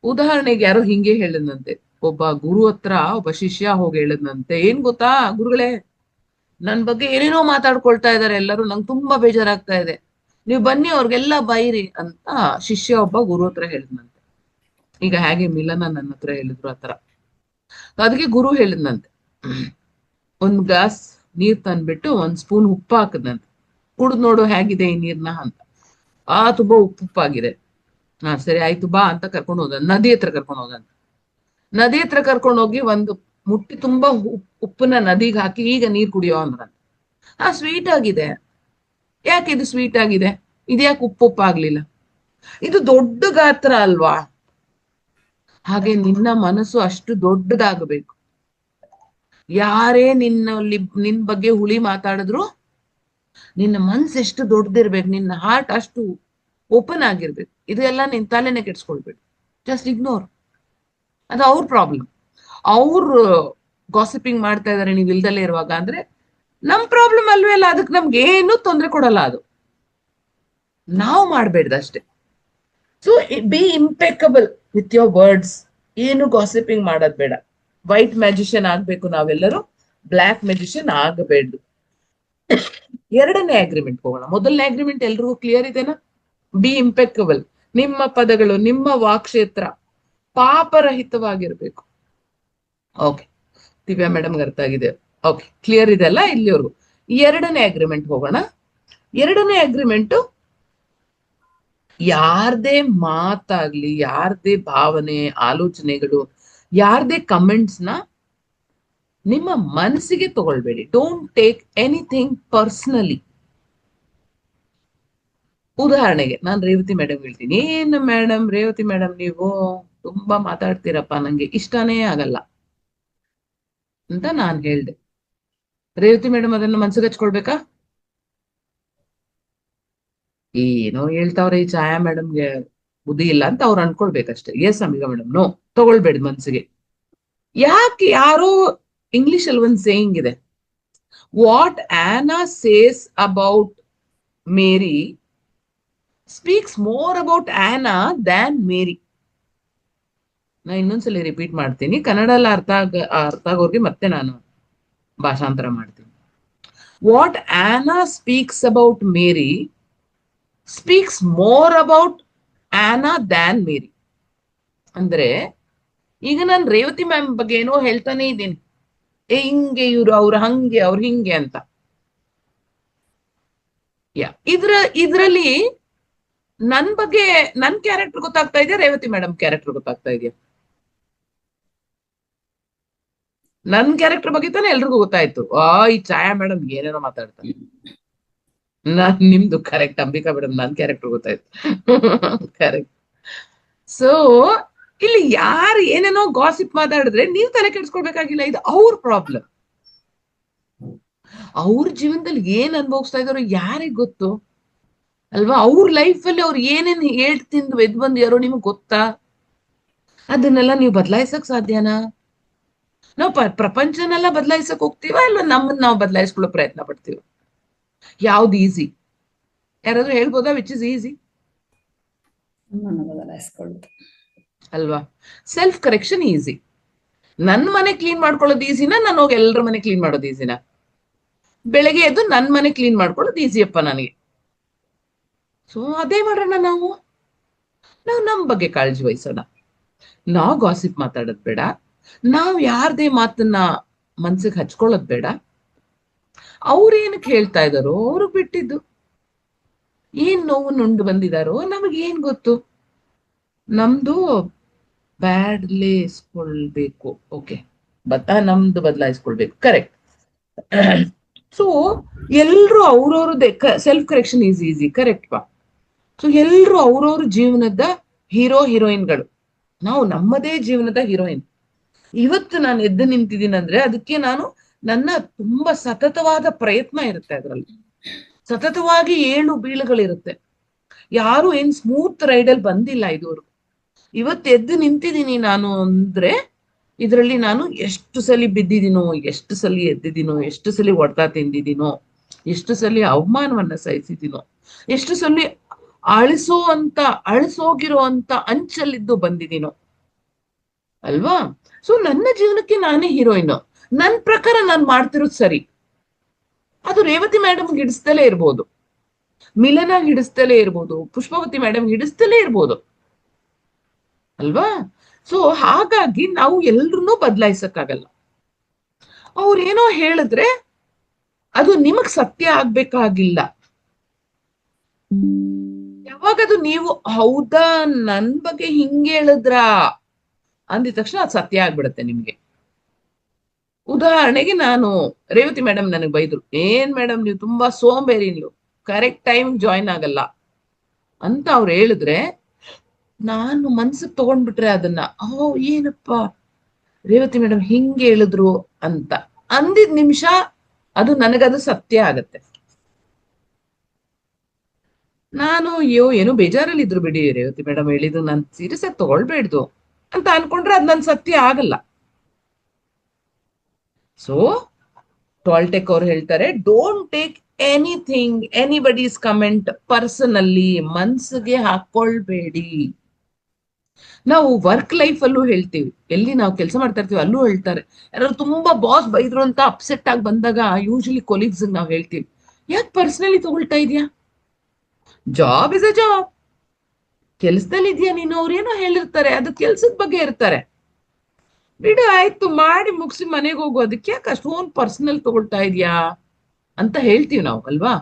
ಉದಾಹರಣೆಗೆ ಯಾರೋ ಹಿಂಗೆ ಹೇಳಿದ್ನಂತೆ, ಒಬ್ಬ ಗುರು ಹತ್ರ ಒಬ್ಬ ಶಿಷ್ಯ ಹೋಗಿ ಹೇಳಿದ್ನಂತೆ, ಏನ್ ಗೊತ್ತಾ ಗುರುಗಳೇ, ನನ್ ಬಗ್ಗೆ ಏನೇನೋ ಮಾತಾಡ್ಕೊಳ್ತಾ ಇದಾರೆ ಎಲ್ಲರೂ, ನಂಗೆ ತುಂಬಾ ಬೇಜಾರಾಗ್ತಾ ಇದೆ, ನೀವು ಬನ್ನಿ ಅವ್ರಿಗೆಲ್ಲ ಬೈರಿ ಅಂತ ಶಿಷ್ಯ ಒಬ್ಬ ಗುರು ಹತ್ರ ಹೇಳಿದ್ನಂತೆ. ಈಗ ಹೇಗೆ ಮಿಲನ ನನ್ನ ಹತ್ರ ಹೇಳಿದ್ರು ಆತರ. ಅದಕ್ಕೆ ಗುರು ಹೇಳಿದ್ನಂತೆ, ಒಂದ್ ಗ್ಲಾಸ್ ನೀರ್ ತಂದ್ಬಿಟ್ಟು ಒಂದ್ ಸ್ಪೂನ್ ಉಪ್ಪು ಹಾಕದಂತೆ, ಕುಡ್ದು ನೋಡು ಹೇಗಿದೆ ಈ ನೀರ್ನ ಅಂತ. ತುಂಬಾ ಉಪ್ಪಾಗಿದೆ. ಸರಿ ಆಯ್ತು ಬಾ ಅಂತ ಕರ್ಕೊಂಡು ಹೋದ, ನದಿ ಹತ್ರ ಕರ್ಕೊಂಡು ಹೋದಂತ. ನದಿ ಹತ್ರ ಕರ್ಕೊಂಡು ಹೋಗಿ ಒಂದು ಮುಟ್ಟಿ ತುಂಬಾ ಉಪ್ಪನ್ನ ನದಿಗೆ ಹಾಕಿ, ಈಗ ನೀರ್ ಕುಡಿಯೋ ಅಂದ್ರಂತ. ಸ್ವೀಟ್ ಆಗಿದೆ. ಯಾಕೆ ಇದು ಸ್ವೀಟ್ ಆಗಿದೆ, ಇದ್ಯಾಕೆ ಉಪ್ಪಾಗ್ಲಿಲ್ಲ? ಇದು ದೊಡ್ಡ ಗಾತ್ರ ಅಲ್ವಾ? ಹಾಗೆ ನಿನ್ನ ಮನಸ್ಸು ಅಷ್ಟು ದೊಡ್ಡದಾಗಬೇಕು. ಯಾರೇ ನಿನ್ ಬಗ್ಗೆ ಹುಳಿ ಮಾತಾಡಿದ್ರು ನಿನ್ನ ಮನ್ಸು ಎಷ್ಟು ದೊಡ್ಡದಿರ್ಬೇಕು, ನಿನ್ನ ಹಾರ್ಟ್ ಅಷ್ಟು ಓಪನ್ ಆಗಿರ್ಬೇಕು. ಇದೆಲ್ಲ ನಿನ್ ತಲೆನೆ ಕೆಡ್ಸ್ಕೊಳ್ಬೇಕು. Just ignore. ಅದು ಅವ್ರ ಪ್ರಾಬ್ಲಮ್. ಅವ್ರು ಗಾಸಿಪಿಂಗ್ ಮಾಡ್ತಾ ಇದಾರೆ ನೀವು ಇಲ್ದಲ್ಲೇ ಇರುವಾಗ ಅಂದ್ರೆ ನಮ್ ಪ್ರಾಬ್ಲಮ್ ಅಲ್ವೇ ಅಲ್ಲ. ಅದಕ್ಕೆ ನಮ್ಗೆ ಏನು ತೊಂದರೆ ಕೊಡಲ್ಲ, ಅದು ನಾವು ಮಾಡ್ಬೇಡ್ದಷ್ಟೇ. So be impeccable with your words. ಏನು ಗಾಸಿಪಿಂಗ್ ಮಾಡೋದ್ ಬೇಡ. ವೈಟ್ ಮ್ಯಾಜಿಷಿಯನ್ ಆಗ್ಬೇಕು ನಾವೆಲ್ಲರೂ, ಬ್ಲ್ಯಾಕ್ ಮ್ಯಾಜಿಷಿಯನ್ ಆಗಬೇಡ್ದು. ಎರಡನೇ ಅಗ್ರಿಮೆಂಟ್ ಹೋಗೋಣ. ಮೊದಲನೇ ಅಗ್ರಿಮೆಂಟ್ ಎಲ್ರಿಗೂ ಕ್ಲಿಯರ್ ಇದೆನಾ? ಬಿ ಇಂಪೆಕಬಲ್. ನಿಮ್ಮ ಪದಗಳು, ನಿಮ್ಮ ವಾಕ್ಕ್ಷೇತ್ರ ಪಾಪರಹಿತವಾಗಿರ್ಬೇಕು. ಓಕೆ, ದಿವ್ಯಾ ಮೇಡಮ್ಗೆ ಅರ್ಥ ಆಗಿದೆ. ಓಕೆ, ಕ್ಲಿಯರ್ ಇದೆ ಅಲ್ಲ ಇಲ್ಲಿವರೆಗೂ? ಎರಡನೇ ಅಗ್ರಿಮೆಂಟ್ ಹೋಗೋಣ. ಎರಡನೇ ಅಗ್ರಿಮೆಂಟ್, ಯಾರ್ದೇ ಮಾತಾಗ್ಲಿ, ಯಾರ್ದೇ ಭಾವನೆ, ಆಲೋಚನೆಗಳು, ಯಾರ್ದೇ ಕಮೆಂಟ್ಸ್ ನ ನಿಮ್ಮ ಮನಸ್ಸಿಗೆ ತಗೊಳ್ಬೇಡಿ. Don't take anything personally. ಉದಾಹರಣೆಗೆ ನಾನು ರೇವತಿ ಮೇಡಮ್ ಹೇಳ್ತೀನಿ, ಏನು ಮೇಡಮ್ ರೇವತಿ ಮೇಡಮ್ ನೀವು ತುಂಬಾ ಮಾತಾಡ್ತೀರಪ್ಪ, ನಂಗೆ ಇಷ್ಟನೇ ಆಗಲ್ಲ ಅಂತ ನಾನ್ ಹೇಳ್ದೆ. ರೇವತಿ ಮೇಡಮ್ ಅದನ್ನ ಮನ್ಸಿಗೆ ಹಚ್ಕೊಳ್ಬೇಕಾ? ಏನೋ ಹೇಳ್ತಾವ್ರೆ ಈ ಛಾಯಾ ಮೇಡಮ್ಗೆ ಬುದ್ಧಿ ಇಲ್ಲ ಅಂತ ಅವ್ರು ಅನ್ಕೊಳ್ಬೇಕಷ್ಟೇ. ಎಸ್ ಅಂಬಿಕಾ ಮೇಡಮ್, ನೋ, ತಗೊಳ್ಬೇಡಿ ಮನ್ಸಿಗೆ. ಯಾಕೆ? ಯಾರೋ ಇಂಗ್ಲಿಷ್ ಅಲ್ಲಿ ಒಂದು ಸೇಯಿಂಗ್ ಇದೆ, what Ana says about Mary speaks more about Ana than Mary. ನಾ ಇನ್ನೊಂದ್ಸಲಿ ರಿಪೀಟ್ ಮಾಡ್ತೀನಿ, ಕನ್ನಡ ಎಲ್ಲ ಅರ್ಥ ಆಗೋರ್ಗೆ ಮತ್ತೆ ನಾನು ಭಾಷಾಂತರ ಮಾಡ್ತೀನಿ. What Ana speaks about Mary speaks more about Ana than Mary. ಅಂದ್ರೆ ಈಗ ನಾನು ರೇವತಿ ಮ್ಯಾಮ್ ಬಗ್ಗೆ ಏನೋ ಹೇಳ್ತಾನೆ ಇದ್ದೀನಿ, ಹಿಂಗೆ ಇವ್ರು, ಅವ್ರು ಹಂಗೆ, ಅವ್ರು ಹಿಂಗೆ ಅಂತ. ಇದ್ರಲ್ಲಿ ನನ್ ಬಗ್ಗೆ ನನ್ ಕ್ಯಾರೆಕ್ಟರ್ ಗೊತ್ತಾಗ್ತಾ ಇದೆಯಾ, ರೇವತಿ ಮೇಡಮ್ ಕ್ಯಾರೆಕ್ಟರ್ ಗೊತ್ತಾಗ್ತಾ ಇದೆಯಾ? ನನ್ ಕ್ಯಾರೆಕ್ಟರ್ ಬಗ್ಗೆ ತಾನೆ ಎಲ್ರಿಗೂ ಗೊತ್ತಾಯ್ತು. ಈ ಛಾಯಾ ಮೇಡಮ್ ಏನೇನೋ ಮಾತಾಡ್ತಾರೆ. ನಿಮ್ದು ಕರೆಕ್ಟ್ ಅಂಬಿಕಾ ಮೇಡಮ್, ನನ್ ಕ್ಯಾರೆಕ್ಟರ್ ಗೊತ್ತಾಯ್ತು. ಕರೆಕ್ಟ್. ಸೊ ಇಲ್ಲಿ ಯಾರು ಏನೇನೋ ಗಾಸಿಪ್ ಮಾತಾಡಿದ್ರೆ ನೀವು ತಲೆ ಕೆಡ್ಸ್ಕೊಳ್ಬೇಕಾಗಿಲ್ಲ. ಇದು ಅವ್ರ ಪ್ರಾಬ್ಲಮ್. ಅವ್ರ ಜೀವನದಲ್ಲಿ ಏನ್ ಅನುಭವಿಸ್ತಾ ಇದಾರೋ ಯಾರಿಗ್ ಗೊತ್ತು ಅಲ್ವಾ? ಅವ್ರ ಲೈಫ್ ಅಲ್ಲಿ ಅವ್ರು ಏನೇನ್ ಹೇಳ್ತಿಂದು ಎದ್ ಬಂದ್ಯಾರೋ ನಿಮಗ್ ಗೊತ್ತಾ? ಅದನ್ನೆಲ್ಲ ನೀವು ಬದಲಾಯಿಸಕ್ ಸಾಧ್ಯನಾ? ನಾವು ಪ್ರಪಂಚನೆಲ್ಲ ಬದಲಾಯಿಸಕ್ ಹೋಗ್ತೀವ ಇಲ್ವಾ ನಮ್ಮನ್ನ ನಾವು ಬದಲಾಯಿಸ್ಕೊಳ್ಳೋ ಪ್ರಯತ್ನ ಪಡ್ತೀವ? ಯಾವ್ದು ಈಸಿ? ಯಾರಾದ್ರೂ ಹೇಳ್ಬೋದಾ ವಿಚ್ ಇಸ್ ಈಸಿ? ಅಲ್ವಾ? Self correction easy. ನನ್ ಮನೆ ಕ್ಲೀನ್ ಮಾಡ್ಕೊಳ್ಳೋದು ಈಸಿನಾ, ನಾನು ಹೋಗಿ ಎಲ್ಲರ ಮನೆ ಕ್ಲೀನ್ ಮಾಡೋದು ಈಸಿನಾ? ಬೆಳಗ್ಗೆ ಎದ್ದು ನನ್ ಮನೆ ಕ್ಲೀನ್ ಮಾಡ್ಕೊಳ್ಳೋದು ಈಸಿಯಪ್ಪ ನನಗೆ. ಸೊ ಅದೇ ಮಾಡೋಣ. ನಾವು ನಮ್ ಬಗ್ಗೆ ಕಾಳಜಿ ವಹಿಸೋಣ. ನಾವು ಗಾಸಿಪ್ ಮಾತಾಡೋದ್ ಬೇಡ, ನಾವ್ ಯಾರ್ದೇ ಮಾತನ್ನ ಮನ್ಸಿಗೆ ಹಚ್ಕೊಳ್ಳೋದ್ ಬೇಡ. ಅವ್ರೇನಕ್ಕೆ ಹೇಳ್ತಾ ಇದಾರೋ ಅವ್ರಿಗೆ ಬಿಟ್ಟಿದ್ದು. ಏನ್ ನೋವು ನುಂಡು ಬಂದಿದಾರೋ ನಮಗೇನ್ ಗೊತ್ತು? ನಮ್ದು ಬದಲಾಯಿಸ್ಕೊಳ್ಬೇಕು. ಓಕೆ, ನಮ್ದು ಬದಲಾಯಿಸ್ಕೊಳ್ಬೇಕು. ಕರೆಕ್ಟ್. ಸೊ ಎಲ್ರು ಅವ್ರವ್ರದ್ದೇ ಸೆಲ್ಫ್ ಕರೆಕ್ಷನ್ ಈಸಿ. ಕರೆಕ್ಟ್ ಪಾ. ಸೊ ಎಲ್ರು ಅವ್ರವ್ರ ಜೀವನದ ಹೀರೋಯಿನ್ಗಳು. ನಾವು ನಮ್ಮದೇ ಜೀವನದ ಹೀರೋಯಿನ್. ಇವತ್ತು ನಾನು ಎದ್ದು ನಿಂತಿದ್ದೀನಂದ್ರೆ ಅದಕ್ಕೆ ನಾನು ನನ್ನ ತುಂಬಾ ಸತತವಾದ ಪ್ರಯತ್ನ ಇರುತ್ತೆ. ಅದರಲ್ಲಿ ಸತತವಾಗಿ ಏಳು ಬೀಳುಗಳಿರುತ್ತೆ. ಯಾರು ಏನ್ ಸ್ಮೂತ್ ರೈಡಲ್ಲಿ ಬಂದಿಲ್ಲ ಇದುವರೆಗೂ. ಇವತ್ತು ಎದ್ದು ನಿಂತಿದ್ದೀನಿ ನಾನು ಅಂದ್ರೆ ಇದರಲ್ಲಿ ನಾನು ಎಷ್ಟು ಸಲ ಬಿದ್ದಿದ್ದೀನೋ, ಎಷ್ಟು ಸಲ ಎದ್ದಿದ್ದೀನೋ, ಎಷ್ಟು ಸಲ ಹೊಡೆತ ತಿಂದಿದ್ದೀನೋ, ಎಷ್ಟು ಸಲ ಅವಮಾನವನ್ನ ಸಹಿಸಿದ್ದೀನೋ, ಎಷ್ಟು ಸಲ ಅಳಿಸೋಗಿರೋ ಅಂತ ಅಂಚಲ್ಲಿದ್ದು ಬಂದಿದ್ದೀನೋ ಅಲ್ವಾ. ಸೊ ನನ್ನ ಜೀವನಕ್ಕೆ ನಾನೇ ಹೀರೋಯಿನ್. ನನ್ ಪ್ರಕಾರ ನಾನ್ ಮಾಡ್ತಿರೋದು ಸರಿ. ಅದು ರೇವತಿ ಮೇಡಮ್ ಹಿಡಿಸ್ತಲೇ ಇರ್ಬೋದು, ಮಿಲನ ಹಿಡಿಸ್ತಲೇ ಇರ್ಬೋದು, ಪುಷ್ಪವತಿ ಮೇಡಮ್ ಹಿಡಿಸ್ತಲೇ ಇರ್ಬೋದು ಅಲ್ವಾ. ಸೊ ಹಾಗಾಗಿ ನಾವು ಎಲ್ರನ್ನೂ ಬದಲಾಯಿಸಕ್ಕಾಗಲ್ಲ. ಅವ್ರೇನೋ ಹೇಳಿದ್ರೆ ಅದು ನಿಮಗ್ ಸತ್ಯ ಆಗ್ಬೇಕಾಗಿಲ್ಲ. ಯಾವಾಗದು ನೀವು ಹೌದಾ ನನ್ ಬಗ್ಗೆ ಹಿಂಗೆ ಹೇಳಿದ್ರ ಅಂದಿದ ತಕ್ಷಣ ಅದು ಸತ್ಯ ಆಗ್ಬಿಡುತ್ತೆ ನಿಮ್ಗೆ. ಉದಾಹರಣೆಗೆ ನಾನು ರೇವತಿ ಮೇಡಮ್ ನನಗೆ ಬೈದ್ರು, ಏನ್ ಮೇಡಮ್ ನೀವು ತುಂಬಾ ಸೋಂಬೇರಿ, ನೀವು ಕರೆಕ್ಟ್ ಟೈಮ್ ಜಾಯಿನ್ ಆಗಲ್ಲ ಅಂತ ಅವ್ರು ಹೇಳಿದ್ರೆ ನಾನು ಮನ್ಸಿಗೆ ತಗೊಂಡ್ಬಿಟ್ರೆ ಅದನ್ನ, ಏನಪ್ಪ ರೇವತಿ ಮೇಡಮ್ ಹಿಂಗೆ ಹೇಳಿದ್ರು ಅಂತ ಅಂದಿದ್ ನಿಮಿಷ ಅದು ನನಗದು ಸತ್ಯ ಆಗತ್ತೆ. ನಾನು ಏನೋ ಬೇಜಾರಲ್ಲಿ ಇದ್ರು ಬಿಡಿ, ರೇವತಿ ಮೇಡಮ್ ಹೇಳಿದ್ದು ನಾನು ಸೀರಿಯಸ್ ಆಗಿ ತಗೊಳ್ಬೇಡ್ದು ಅಂತ ಅನ್ಕೊಂಡ್ರೆ ಅದ್ ನನ್ ಸತ್ಯ ಆಗಲ್ಲ. ಸೊ ಟಾಲ್ಟೆಕ್ ಅವ್ರು ಹೇಳ್ತಾರೆ, don't take anything anybody's comment personally, ಮನ್ಸಿಗೆ ಹಾಕೊಳ್ಬೇಡಿ. ನಾವು ವರ್ಕ್ ಲೈಫ್ ಅಲ್ಲೂ ಹೇಳ್ತೀವಿ, ಎಲ್ಲಿ ನಾವು ಕೆಲಸ ಮಾಡ್ತಾ ಇರ್ತೀವಿ ಅಲ್ಲೂ ಹೇಳ್ತಾರೆ. ಯಾರು ತುಂಬಾ ಬಾಸ್ ಬೈದ್ರು ಅಂತ ಅಪ್ಸೆಟ್ ಆಗಿ ಬಂದಾಗ ಯೂಶಲಿ ಕೊಲೀಗ್ಸ್ ನಾವು ಹೇಳ್ತೀವಿ, ಯಾಕೆ ಪರ್ಸನಲಿ ತಗೊಳ್ತಾ ಇದೀಯಾ, ಜಾಬ್ ಇಸ್ ಅ ಜಾಬ್, ಕೆಲ್ಸದಲ್ಲಿ ಇದೆಯಾ ನೀನು, ಅವ್ರೇನೋ ಹೇಳಿರ್ತಾರೆ, ಅದು ಕೆಲ್ಸದ ಬಗ್ಗೆ ಇರ್ತಾರೆ, ಬಿಡು ಆಯ್ತು ಮಾಡಿ ಮುಗಿಸಿ ಮನೆಗೆ ಹೋಗು, ಅದಕ್ಕೆ ಯಾಕೆ ಅಷ್ಟೊಂದು ಪರ್ಸನಲ್ ತಗೊಳ್ತಾ ಇದೀಯಾ ಅಂತ ಹೇಳ್ತೀವಿ ನಾವು ಅಲ್ವಾ.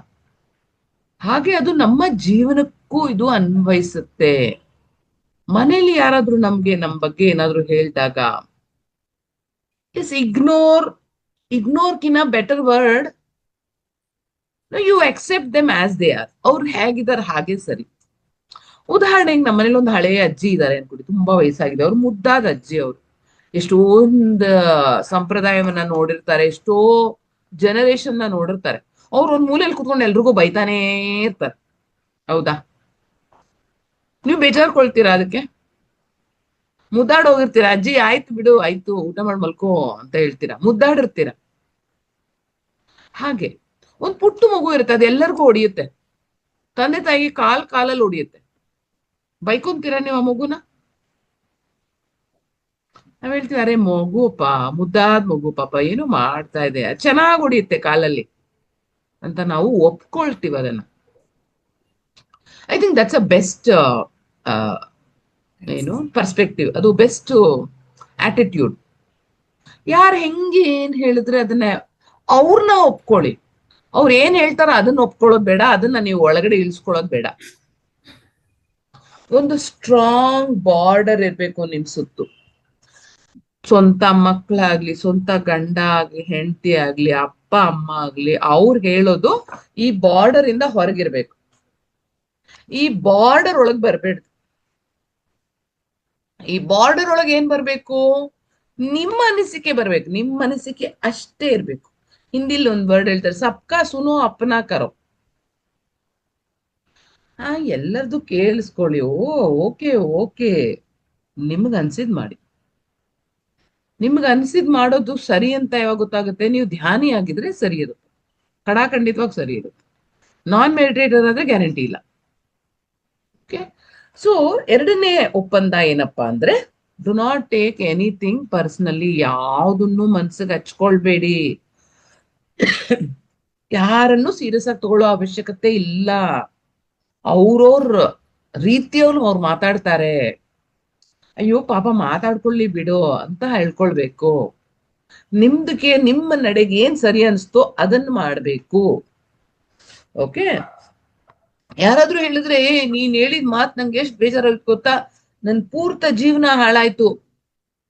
ಹಾಗೆ ಅದು ನಮ್ಮ ಜೀವನಕ್ಕೂ ಇದು ಅನ್ವಯಿಸುತ್ತೆ. ಮನೇಲಿ ಯಾರಾದ್ರೂ ನಮ್ಗೆ ನಮ್ ಬಗ್ಗೆ ಏನಾದ್ರು ಹೇಳಿದಾಗ ಇಸ್ ಇಗ್ನೋರ್ ಕಿನ better word, you accept them as they are. ಅವ್ರು ಹೇಗಿದ್ದಾರೆ ಹಾಗೆ ಸರಿ. ಉದಾಹರಣೆಗೆ ನಮ್ಮ ಮನೇಲಿ ಒಂದು ಹಳೆಯ ಅಜ್ಜಿ ಇದ್ದಾರೆ ಅನ್ಕೊಡಿ, ತುಂಬಾ ವಯಸ್ಸಾಗಿದೆ, ಅವ್ರು ಮುದ್ದಾದ ಅಜ್ಜಿ. ಅವರು ಎಷ್ಟೊಂದು ಸಂಪ್ರದಾಯವನ್ನ ನೋಡಿರ್ತಾರೆ, ಎಷ್ಟೋ ಜನರೇಷನ್ ನ ನೋಡಿರ್ತಾರೆ. ಅವ್ರು ಒಂದ್ ಮೂಲೆಯಲ್ಲಿ ಕುತ್ಕೊಂಡು ಎಲ್ರಿಗೂ ಬೈತಾನೇ ಇರ್ತಾರೆ, ಹೌದಾ. ನೀವು ಬೇಜಾರ್ಕೊಳ್ತೀರಾ ಅದಕ್ಕೆ? ಮುದ್ದಾಡೋಗಿರ್ತೀರಾ, ಅಜ್ಜಿ ಆಯ್ತು ಬಿಡು ಆಯ್ತು ಊಟ ಮಾಡಿ ಮಲ್ಕೋ ಅಂತ ಹೇಳ್ತೀರಾ, ಮುದ್ದಾಡಿರ್ತೀರ. ಹಾಗೆ ಒಂದ್ ಪುಟ್ಟು ಮಗು ಇರುತ್ತೆ, ಅದು ಎಲ್ಲರಿಗೂ ಹೊಡಿಯುತ್ತೆ, ತಂದೆ ತಾಯಿಗೆ ಕಾಲಲ್ಲಿ ಹೊಡಿಯುತ್ತೆ. ಬೈಕೊಂತೀರಾ ನೀವು ಆ ಮಗುನ? ನಾವ್ ಹೇಳ್ತೀವಿ, ಅರೆ ಮಗುಪ, ಮುದ್ದಾದ ಮಗು, ಪಾಪ ಏನು ಮಾಡ್ತಾ ಇದೆ, ಚೆನ್ನಾಗ್ ಹೊಡಿಯುತ್ತೆ ಕಾಲಲ್ಲಿ ಅಂತ ನಾವು ಒಪ್ಕೊಳ್ತೀವಿ ಅದನ್ನ. I think that's a best perspective, ಅದು ಬೆಸ್ಟ್ ಆಟಿಟ್ಯೂಡ್. ಯಾರು ಹೆಂಗೆ ಏನ್ ಹೇಳಿದ್ರೆ ಅದನ್ನ ಅವ್ರನ್ನ ಒಪ್ಕೊಳ್ಳಿ. ಅವ್ರು ಏನ್ ಹೇಳ್ತಾರ ಅದನ್ನ ಒಪ್ಕೊಳ್ಳೋದು ಬೇಡ, ಅದನ್ನ ನೀವು ಒಳಗಡೆ ಇಳಿಸ್ಕೊಳ್ಳೋದು ಬೇಡ. ಒಂದು ಸ್ಟ್ರಾಂಗ್ ಬಾರ್ಡರ್ ಇರ್ಬೇಕು ನಿಮ್ ಸುತ್ತು. ಸ್ವಂತ ಮಕ್ಕಳಾಗ್ಲಿ, ಸ್ವಂತ ಗಂಡ ಆಗ್ಲಿ, ಹೆಂಡತಿ ಆಗ್ಲಿ, ಅಪ್ಪ ಅಮ್ಮ ಆಗ್ಲಿ, ಅವ್ರು ಹೇಳೋದು ಈ ಬಾರ್ಡರ್ ಇಂದ ಹೊರಗಿರ್ಬೇಕು. ಈ ಬಾರ್ಡರ್ ಒಳಗ್ ಬರ್ಬೇಡ್ದು. ಈ ಬಾರ್ಡರ್ ಒಳಗೆ ಏನ್ ಬರ್ಬೇಕು? ನಿಮ್ಮ ಅನಿಸಿಕೆ ಬರ್ಬೇಕು, ನಿಮ್ಮ ಅನಿಸಿಕೆ ಅಷ್ಟೇ ಇರ್ಬೇಕು. ಹಿಂದಿಲ್ ಒಂದ್ ವರ್ಡ್ ಹೇಳ್ತಾರೆ, ಸಬ್ಕಾ ಸುನೋ ಅಪ್ನಾ ಕರೋ. ಎಲ್ಲರದು ಕೇಳಿಸ್ಕೊಳ್ಳಿ, ಓಕೆ ಓಕೆ, ನಿಮ್ಗ ಅನ್ಸಿದ್ ಮಾಡಿ. ನಿಮ್ಗ ಅನ್ಸಿದ್ ಮಾಡೋದು ಸರಿ ಅಂತ ಯಾವಾಗ ಗೊತ್ತಾಗುತ್ತೆ? ನೀವು ಧ್ಯಾನಿ ಆಗಿದ್ರೆ ಸರಿ ಇರುತ್ತೆ, ಖಂಡಿತವಾಗಿ ಸರಿ ಇರುತ್ತೆ. ನಾನ್ ಮೆಡಿಟೇಟರ್ ಆದ್ರೆ ಗ್ಯಾರಂಟಿ ಇಲ್ಲ. ಓಕೆ, ಸೊ ಎರಡನೇ ಒಪ್ಪಂದ ಏನಪ್ಪಾ ಅಂದ್ರೆ, do not take anything personally. ಯಾವುದನ್ನು ಮನ್ಸಿಗೆ ಹಚ್ಕೊಳ್ಬೇಡಿ, ಯಾರನ್ನು ಸೀರಿಯಸ್ ಆಗಿ ತಗೊಳ್ಳೋ ಅವಶ್ಯಕತೆ ಇಲ್ಲ. ಅವ್ರವ್ರ ರೀತಿಯವ್ರು ಅವ್ರು ಮಾತಾಡ್ತಾರೆ, ಅಯ್ಯೋ ಪಾಪ ಮಾತಾಡ್ಕೊಳ್ಳಿ ಬಿಡು ಅಂತ ಹೇಳ್ಕೊಳ್ಬೇಕು. ನಿಮ್ದಕ್ಕೆ ನಿಮ್ಮ ನಡೆಗೆ ಏನ್ ಸರಿ ಅನ್ಸ್ತೋ ಅದನ್ನ ಮಾಡ್ಬೇಕು. ಓಕೆ, ಯಾರಾದ್ರೂ ಹೇಳಿದ್ರೆ ನೀನ್ ಹೇಳಿದ ಮಾತ್ ನಂಗೆ ಎಷ್ಟ್ ಬೇಜಾರಾಗಿ ಗೊತ್ತಾ, ನನ್ ಪೂರ್ತ ಜೀವನ ಹಾಳಾಯ್ತು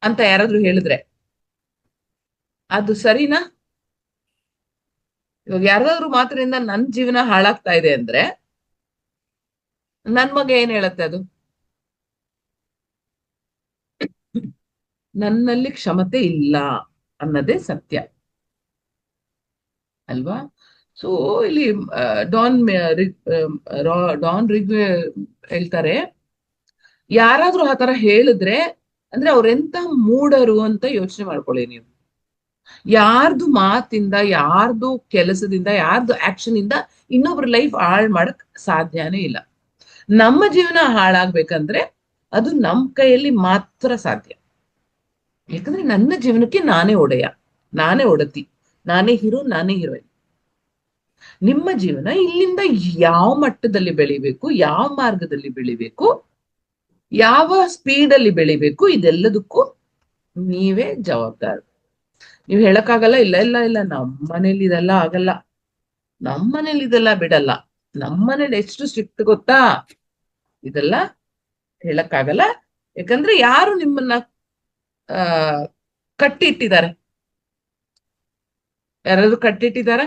ಅಂತ ಯಾರಾದ್ರೂ ಹೇಳಿದ್ರೆ ಅದು ಸರಿನಾ? ಇವಾಗ ಯಾರಾದ್ರೂ ಮಾತ್ರದಿಂದ ನನ್ ಜೀವನ ಹಾಳಾಗ್ತಾ ಇದೆ ಅಂದ್ರೆ ನನ್ ಮಗ ಏನ್ ಹೇಳತ್ತೆ? ಅದು ನನ್ನಲ್ಲಿ ಕ್ಷಮತೆ ಇಲ್ಲ ಅನ್ನೋದೇ ಸತ್ಯ ಅಲ್ವಾ. ಸೊ ಇಲ್ಲಿ ಡಾನ್ ಡಾನ್ ರಿಗ್ ಹೇಳ್ತಾರೆ, ಯಾರಾದ್ರೂ ಆ ತರ ಹೇಳಿದ್ರೆ ಅಂದ್ರೆ ಅವ್ರೆಂತ ಮೂಡರು ಅಂತ ಯೋಚನೆ ಮಾಡ್ಕೊಳ್ಳಿ ನೀವು. ಯಾರ್ದು ಮಾತಿಂದ, ಯಾರ್ದು ಕೆಲಸದಿಂದ, ಯಾರ್ದು ಆಕ್ಷನ್ ಇಂದ ಇನ್ನೊಬ್ರ ಲೈಫ್ ಹಾಳ್ ಮಾಡಕ್ ಸಾಧ್ಯನೇ ಇಲ್ಲ. ನಮ್ಮ ಜೀವನ ಹಾಳಾಗ್ಬೇಕಂದ್ರೆ ಅದು ನಮ್ ಕೈಯಲ್ಲಿ ಮಾತ್ರ ಸಾಧ್ಯ. ಯಾಕಂದ್ರೆ ನನ್ನ ಜೀವನಕ್ಕೆ ನಾನೇ ಒಡೆಯ, ನಾನೇ ಒಡತಿ, ನಾನೇ ಹೀರೋ, ನಾನೇ ಹೀರೋಯಿನ್. ನಿಮ್ಮ ಜೀವನ ಇಲ್ಲಿಂದ ಯಾವ ಮಟ್ಟದಲ್ಲಿ ಬೆಳಿಬೇಕು, ಯಾವ ಮಾರ್ಗದಲ್ಲಿ ಬೆಳಿಬೇಕು, ಯಾವ ಸ್ಪೀಡಲ್ಲಿ ಬೆಳಿಬೇಕು, ಇದೆಲ್ಲದಕ್ಕೂ ನೀವೇ ಜವಾಬ್ದಾರ. ನೀವ್ ಹೇಳಕ್ಕಾಗಲ್ಲ, ಇಲ್ಲ ಇಲ್ಲ ಇಲ್ಲ ನಮ್ಮ ಮನೇಲಿ ಇದೆಲ್ಲ ಆಗಲ್ಲ, ನಮ್ಮ ಮನೇಲಿ ಇದೆಲ್ಲ ಬಿಡಲ್ಲ, ನಮ್ಮ ಮನೇಲಿ ಎಷ್ಟು ಸ್ಟ್ರಿಕ್ಟ್ ಗೊತ್ತಾ, ಇದೆಲ್ಲ ಹೇಳಕ್ಕಾಗಲ್ಲ. ಯಾಕಂದ್ರೆ ಯಾರು ನಿಮ್ಮನ್ನ ಕಟ್ಟಿಟ್ಟಿದ್ದಾರೆ? ಯಾರಾದ್ರೂ ಕಟ್ಟಿಟ್ಟಿದಾರ?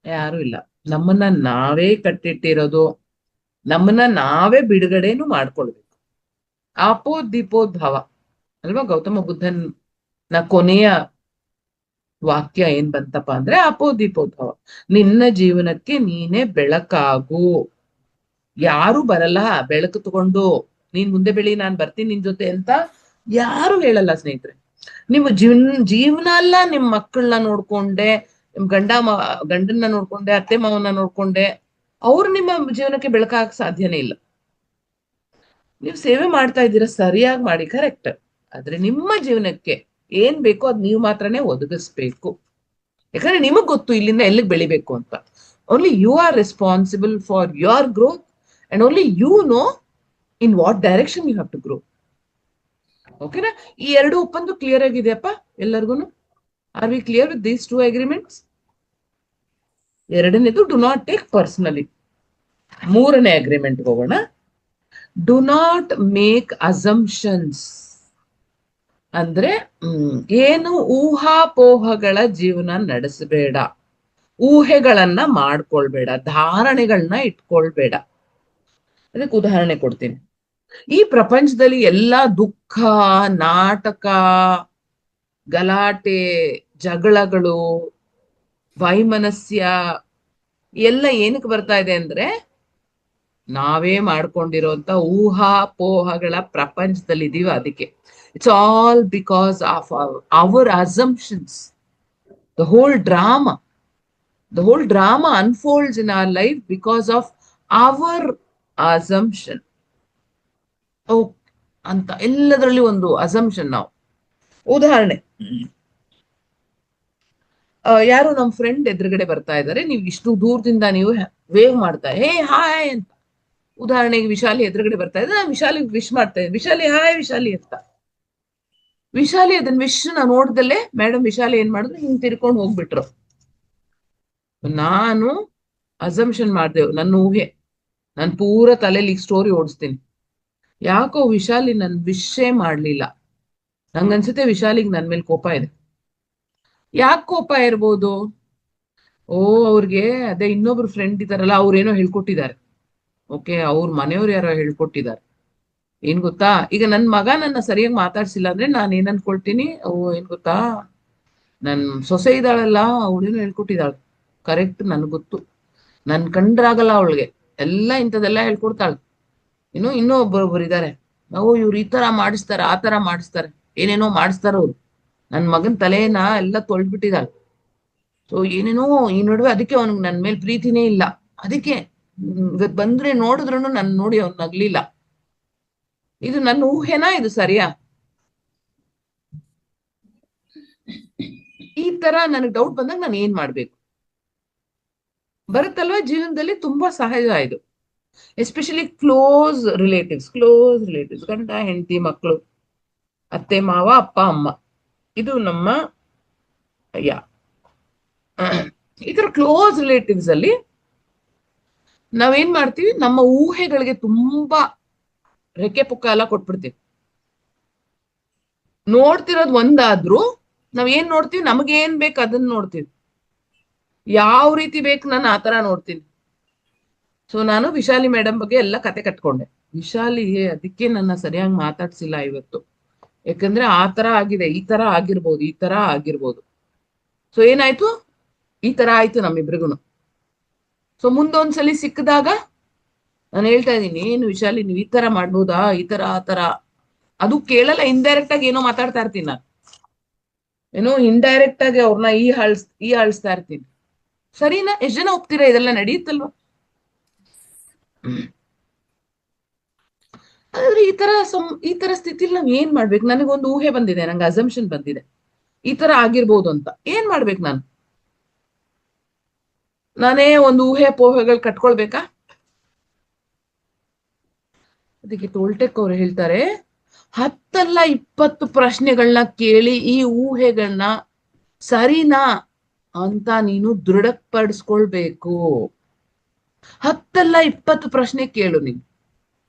ಯಾರು ಇಲ್ಲ. ನಮ್ಮನ್ನ ನಾವೇ ಕಟ್ಟಿಟ್ಟಿರೋದು, ನಮ್ಮನ್ನ ನಾವೇ ಬಿಡುಗಡೆನು ಮಾಡ್ಕೊಳ್ಬೇಕು. ಆಪೋದೀಪೋದ್ಭವ ಅಲ್ವಾ? ಗೌತಮ ಬುದ್ಧನ ಕೊನೆಯ ವಾಕ್ಯ ಏನ್ ಬಂತಪ್ಪ ಅಂದ್ರೆ ಆಪೋದೀಪೋದ್ಭವ. ನಿನ್ನ ಜೀವನಕ್ಕೆ ನೀನೇ ಬೆಳಕಾಗು. ಯಾರು ಬರಲ್ಲ ಬೆಳಕು ತಗೊಂಡು ನೀನ್ ಮುಂದೆ ಬೆಳಿ, ನಾನ್ ಬರ್ತೀನಿ ನಿನ್ ಜೊತೆ ಅಂತ ಯಾರು ಹೇಳಲ್ಲ ಸ್ನೇಹಿತರೆ. ನೀವು ಜೀವನ ಅಲ್ಲ, ನಿಮ್ ಮಕ್ಕಳನ್ನ ನೋಡ್ಕೊಂಡೆ, ನಿಮ್ ಗಂಡನ್ನ ನೋಡ್ಕೊಂಡೆ, ಅತ್ತೆ ಮಾವನ್ನ ನೋಡ್ಕೊಂಡೆ ಅವ್ರು ನಿಮ್ಮ ಜೀವನಕ್ಕೆ ಬೆಳಕಾಗಕ್ ಸಾಧ್ಯನೇ ಇಲ್ಲ. ನೀವು ಸೇವೆ ಮಾಡ್ತಾ ಇದ್ದೀರಾ, ಸರಿಯಾಗಿ ಮಾಡಿ, ಕರೆಕ್ಟ್. ಆದ್ರೆ ನಿಮ್ಮ ಜೀವನಕ್ಕೆ ಏನ್ ಬೇಕೋ ಅದ್ ನೀವು ಮಾತ್ರನೇ ಒದಗಿಸ್ಬೇಕು. ಯಾಕಂದ್ರೆ ನಿಮಗ್ ಗೊತ್ತು ಇಲ್ಲಿಂದ ಎಲ್ಲಿಗೆ ಬೆಳಿಬೇಕು ಅಂತ. Only you are responsible for your growth and only you know in what direction you have to grow. ಓಕೆನಾ? ಈ ಎರಡು ಒಪ್ಪಂದು ಕ್ಲಿಯರ್ ಆಗಿದೆಯಪ್ಪ ಎಲ್ಲರಿಗೂ? Are we clear with these two agreements? ಎರಡನೇದು ಡು ನಾಟ್ ಟೇಕ್ ಪರ್ಸನಲಿ. ಮೂರನೇ ಅಗ್ರಿಮೆಂಟ್ ಹೋಗೋಣ. Do not make assumptions. ಅಂದ್ರೆ ಏನು ಊಹಾಪೋಹಗಳ ಜೀವನ ನಡೆಸಬೇಡ, ಊಹೆಗಳನ್ನ ಮಾಡ್ಕೊಳ್ಬೇಡ, ಧಾರಣೆಗಳನ್ನ ಇಟ್ಕೊಳ್ಬೇಡ. ಅದಕ್ಕೆ ಉದಾಹರಣೆ ಕೊಡ್ತೀನಿ. ಈ ಪ್ರಪಂಚದಲ್ಲಿ ಎಲ್ಲಾ ದುಃಖ, ನಾಟಕ, ಗಲಾಟೆ, ಜಗಳಗಳು, ವೈಮನಸ್ಯ ಎಲ್ಲ ಏನಕ್ಕೆ ಬರ್ತಾ ಇದೆ ಅಂದ್ರೆ ನಾವೇ ಮಾಡ್ಕೊಂಡಿರೋಂತ ಊಹಾಪೋಹಗಳ ಪ್ರಪಂಚದಲ್ಲಿ ಇದೀವಿ. ಅದಕ್ಕೆ it's all because of our assumptions. The whole drama unfolds in our life because of our assumption. ಅಂತ ಎಲ್ಲದರಲ್ಲಿ ಒಂದು ಅಸಂಪ್ಷನ್. ನಾವು ಉದಾಹರಣೆ, ಯಾರು ನಮ್ ಫ್ರೆಂಡ್ ಎದುರುಗಡೆ ಬರ್ತಾ ಇದ್ದಾರೆ, ನೀವು ಇಷ್ಟು ದೂರದಿಂದ ನೀವು ವೇವ್ ಮಾಡ್ತಾ ಹೇ ಹಾಯ್ ಅಂತ. ಉದಾಹರಣೆಗೆ ವಿಶಾಲಿ ಎದುರುಗಡೆ ಬರ್ತಾ ಇದ್ರೆ ನಾನು ವಿಶಾಲಿಗೆ ವಿಶ್ ಮಾಡ್ತಾ ಇದ್ದೀನಿ, ವಿಶಾಲಿ ಹಾಯ್ ವಿಶಾಲಿ ಅಂತ. ವಿಶಾಲಿ ಅದನ್ನ ವಿಶ್ ನಾ ನೋಡ್ದಲ್ಲೇ ಮೇಡಮ್ ವಿಶಾಲಿ ಏನ್ ಮಾಡಿದ್ರು, ಹಿಂಗ್ ತಿರ್ಕೊಂಡು ಹೋಗ್ಬಿಟ್ರು. ನಾನು ಅಸಂಪ್ಷನ್ ಮಾಡ್ದೆ, ನನ್ನ ಊಹೆ, ನಾನು ಪೂರ ತಲೆಯಲ್ಲಿ ಸ್ಟೋರಿ ಓಡಿಸ್ತೀನಿ. ಯಾಕೋ ವಿಶಾಲಿ ನನ್ ವಿಶ್ಶೇ ಮಾಡ್ಲಿಲ್ಲ. ನಂಗನ್ಸುತ್ತೆ ವಿಶಾಲಿಗೆ ನನ್ ಮೇಲೆ ಕೋಪ ಇದೆ. ಯಾಕೆ ಕೋಪ ಇರ್ಬೋದು? ಅವ್ರಿಗೆ ಅದೇ ಇನ್ನೊಬ್ರು ಫ್ರೆಂಡ್ ಇದಾರಲ್ಲ, ಅವ್ರೇನೋ ಹೇಳ್ಕೊಟ್ಟಿದ್ದಾರೆ. ಓಕೆ, ಅವ್ರ ಮನೆಯವ್ರು ಯಾರೋ ಹೇಳ್ಕೊಟ್ಟಿದ್ದಾರೆ. ಏನ್ ಗೊತ್ತಾ, ಈಗ ನನ್ ಮಗ ನನ್ನ ಸರಿಯಾಗಿ ಮಾತಾಡ್ಸಿಲ್ಲ ಅಂದ್ರೆ ನಾನು ಏನ್ ಅನ್ಕೊಳ್ತೀನಿ, ಏನ್ ಗೊತ್ತಾ, ನನ್ ಸೊಸೆ ಇದ್ದಾಳಲ್ಲ ಅವಳೇನೋ ಹೇಳ್ಕೊಟ್ಟಿದ್ದಾಳೆ. ಕರೆಕ್ಟ್, ನನ್ಗೆ ಗೊತ್ತು, ನನ್ ಕಂಡ್ರಾಗಲ್ಲ ಅವಳಿಗೆ ಎಲ್ಲ ಇಂಥದೆಲ್ಲ ಹೇಳ್ಕೊಡ್ತಾಳೆ. ಇನ್ನೂ ಒಬ್ಬೊಬ್ರು ಇದಾರೆ, ಇವ್ರು ಈ ತರ ಮಾಡಿಸ್ತಾರೆ, ಆ ತರ ಮಾಡಿಸ್ತಾರೆ, ಏನೇನೋ ಮಾಡಿಸ್ತಾರ ಅವ್ರು. ನನ್ ಮಗನ್ ತಲೆನ ಎಲ್ಲ ತೊಳ್ಬಿಟ್ಟಿದ್ದಾಳೆ. ಸೊ ಏನೇನೋ ಈ ನಡುವೆ ಅದಕ್ಕೆ ಅವನಿಗೆ ನನ್ ಮೇಲೆ ಪ್ರೀತಿನೇ ಇಲ್ಲ. ಅದಕ್ಕೆ ಇವತ್ ಬಂದ್ರೆ ನೋಡಿದ್ರು ನನ್ ನೋಡಿ ಅವ್ನ್ ನಗ್ಲಿಲ್ಲ. ಇದು ನನ್ನ ಊಹೆನಾ? ಇದು ಸರಿಯಾ? ಈ ತರ ನನಗ್ ಡೌಟ್ ಬಂದಾಗ ನಾನು ಏನ್ ಮಾಡ್ಬೇಕು? ಬರುತ್ತಲ್ವಾ ಜೀವನದಲ್ಲಿ, ತುಂಬಾ ಸಹಜ ಇದು. ಎಸ್ಪೆಷಲಿ ಕ್ಲೋಸ್ ರಿಲೇಟಿವ್ಸ್, ಗಂಡ ಹೆಂಡತಿ, ಮಕ್ಕಳು, ಅತ್ತೆ ಮಾವ, ಅಪ್ಪ ಅಮ್ಮ, ಇದು ನಮ್ಮ ಈ ತರ ಕ್ಲೋಸ್ ರಿಲೇಟಿವ್ಸ್ ಅಲ್ಲಿ ನಾವೇನ್ ಮಾಡ್ತೀವಿ, ನಮ್ಮ ಊಹೆಗಳಿಗೆ ತುಂಬಾ ರೆಕ್ಕೆ ಪುಕ್ಕ ಎಲ್ಲ ಕೊಟ್ಬಿಡ್ತೀವಿ. ನೋಡ್ತಿರೋದ್ ಒಂದಾದ್ರೂ ನಾವ್ ಏನ್ ನೋಡ್ತೀವಿ, ನಮಗೇನ್ ಬೇಕು ಅದನ್ನ ನೋಡ್ತೀವಿ. ಯಾವ ರೀತಿ ಬೇಕು ನಾನು ಆತರ ನೋಡ್ತೀನಿ. ಸೊ ನಾನು ವಿಶಾಲಿ ಮೇಡಮ್ ಬಗ್ಗೆ ಎಲ್ಲ ಕತೆ ಕಟ್ಕೊಂಡೆ. ವಿಶಾಲಿ ಅದಕ್ಕೆ ನನ್ನ ಸರಿಯಾಗಿ ಮಾತಾಡ್ಸಿಲ್ಲ ಇವತ್ತು, ಯಾಕಂದ್ರೆ ಆ ತರ ಆಗಿದೆ, ಈ ತರ ಆಗಿರ್ಬೋದು, ಈ ತರ ಆಗಿರ್ಬೋದು. ಸೊ ಏನಾಯ್ತು, ಈ ತರ ಆಯ್ತು ನಮ್ಮಿಬ್ರಿಗೂ. ಸೊ ಮುಂದೊಂದ್ಸಲಿ ಸಿಕ್ಕಿದಾಗ ನಾನು ಹೇಳ್ತಾ ಇದ್ದೀನಿ, ಏನು ವಿಶಾಲಿ ನೀವು ಈ ತರ ಮಾಡ್ಬೋದಾ, ಈ ತರ ಆ ತರ, ಅದು ಕೇಳಲ್ಲ, ಇಂಡೈರೆಕ್ಟ್ ಆಗಿ ಏನೋ ಮಾತಾಡ್ತಾ ಇರ್ತೀನಿ ನಾನು, ಏನೋ ಇಂಡೈರೆಕ್ಟ್ ಆಗಿ ಅವ್ರನ್ನ ಈ ಆಳಿಸ್ತಾ ಇರ್ತೀನಿ. ಸರಿನಾ? ಎಷ್ಟ್ ಜನ ಒಪ್ತೀರಾ ಇದೆಲ್ಲ ನಡೆಯುತ್ತಲ್ವಾ? ಆದ್ರೆ ಈ ತರ ಸ್ಥಿತಿಲಿ ನಾವ್ ಏನ್ ಮಾಡ್ಬೇಕು? ನನಗೊಂದು ಊಹೆ ಬಂದಿದೆ, ನಂಗೆ ಅಸಂಪ್ಷನ್ ಬಂದಿದೆ, ಈ ತರ ಆಗಿರ್ಬೋದು ಅಂತ. ಏನ್ ಮಾಡ್ಬೇಕು ನಾನು? ನಾನೇ ಒಂದು ಊಹೆ ಪೋಹೆಗಳು ಕಟ್ಕೊಳ್ಬೇಕಾ? ಅದಕ್ಕೆ ಟೋಲ್ಟೆಕ್ ಅವ್ರು ಹೇಳ್ತಾರೆ, 10 ಅಲ್ಲ 20 ಪ್ರಶ್ನೆಗಳನ್ನ ಕೇಳಿ ಈ ಊಹೆಗಳನ್ನ ಸರಿನಾ ಅಂತ ನೀನು ದೃಢಪಡಿಸ್ಕೊಳ್ಬೇಕು. 10 ಅಲ್ಲ 20 ಪ್ರಶ್ನೆ ಕೇಳು, ನೀನು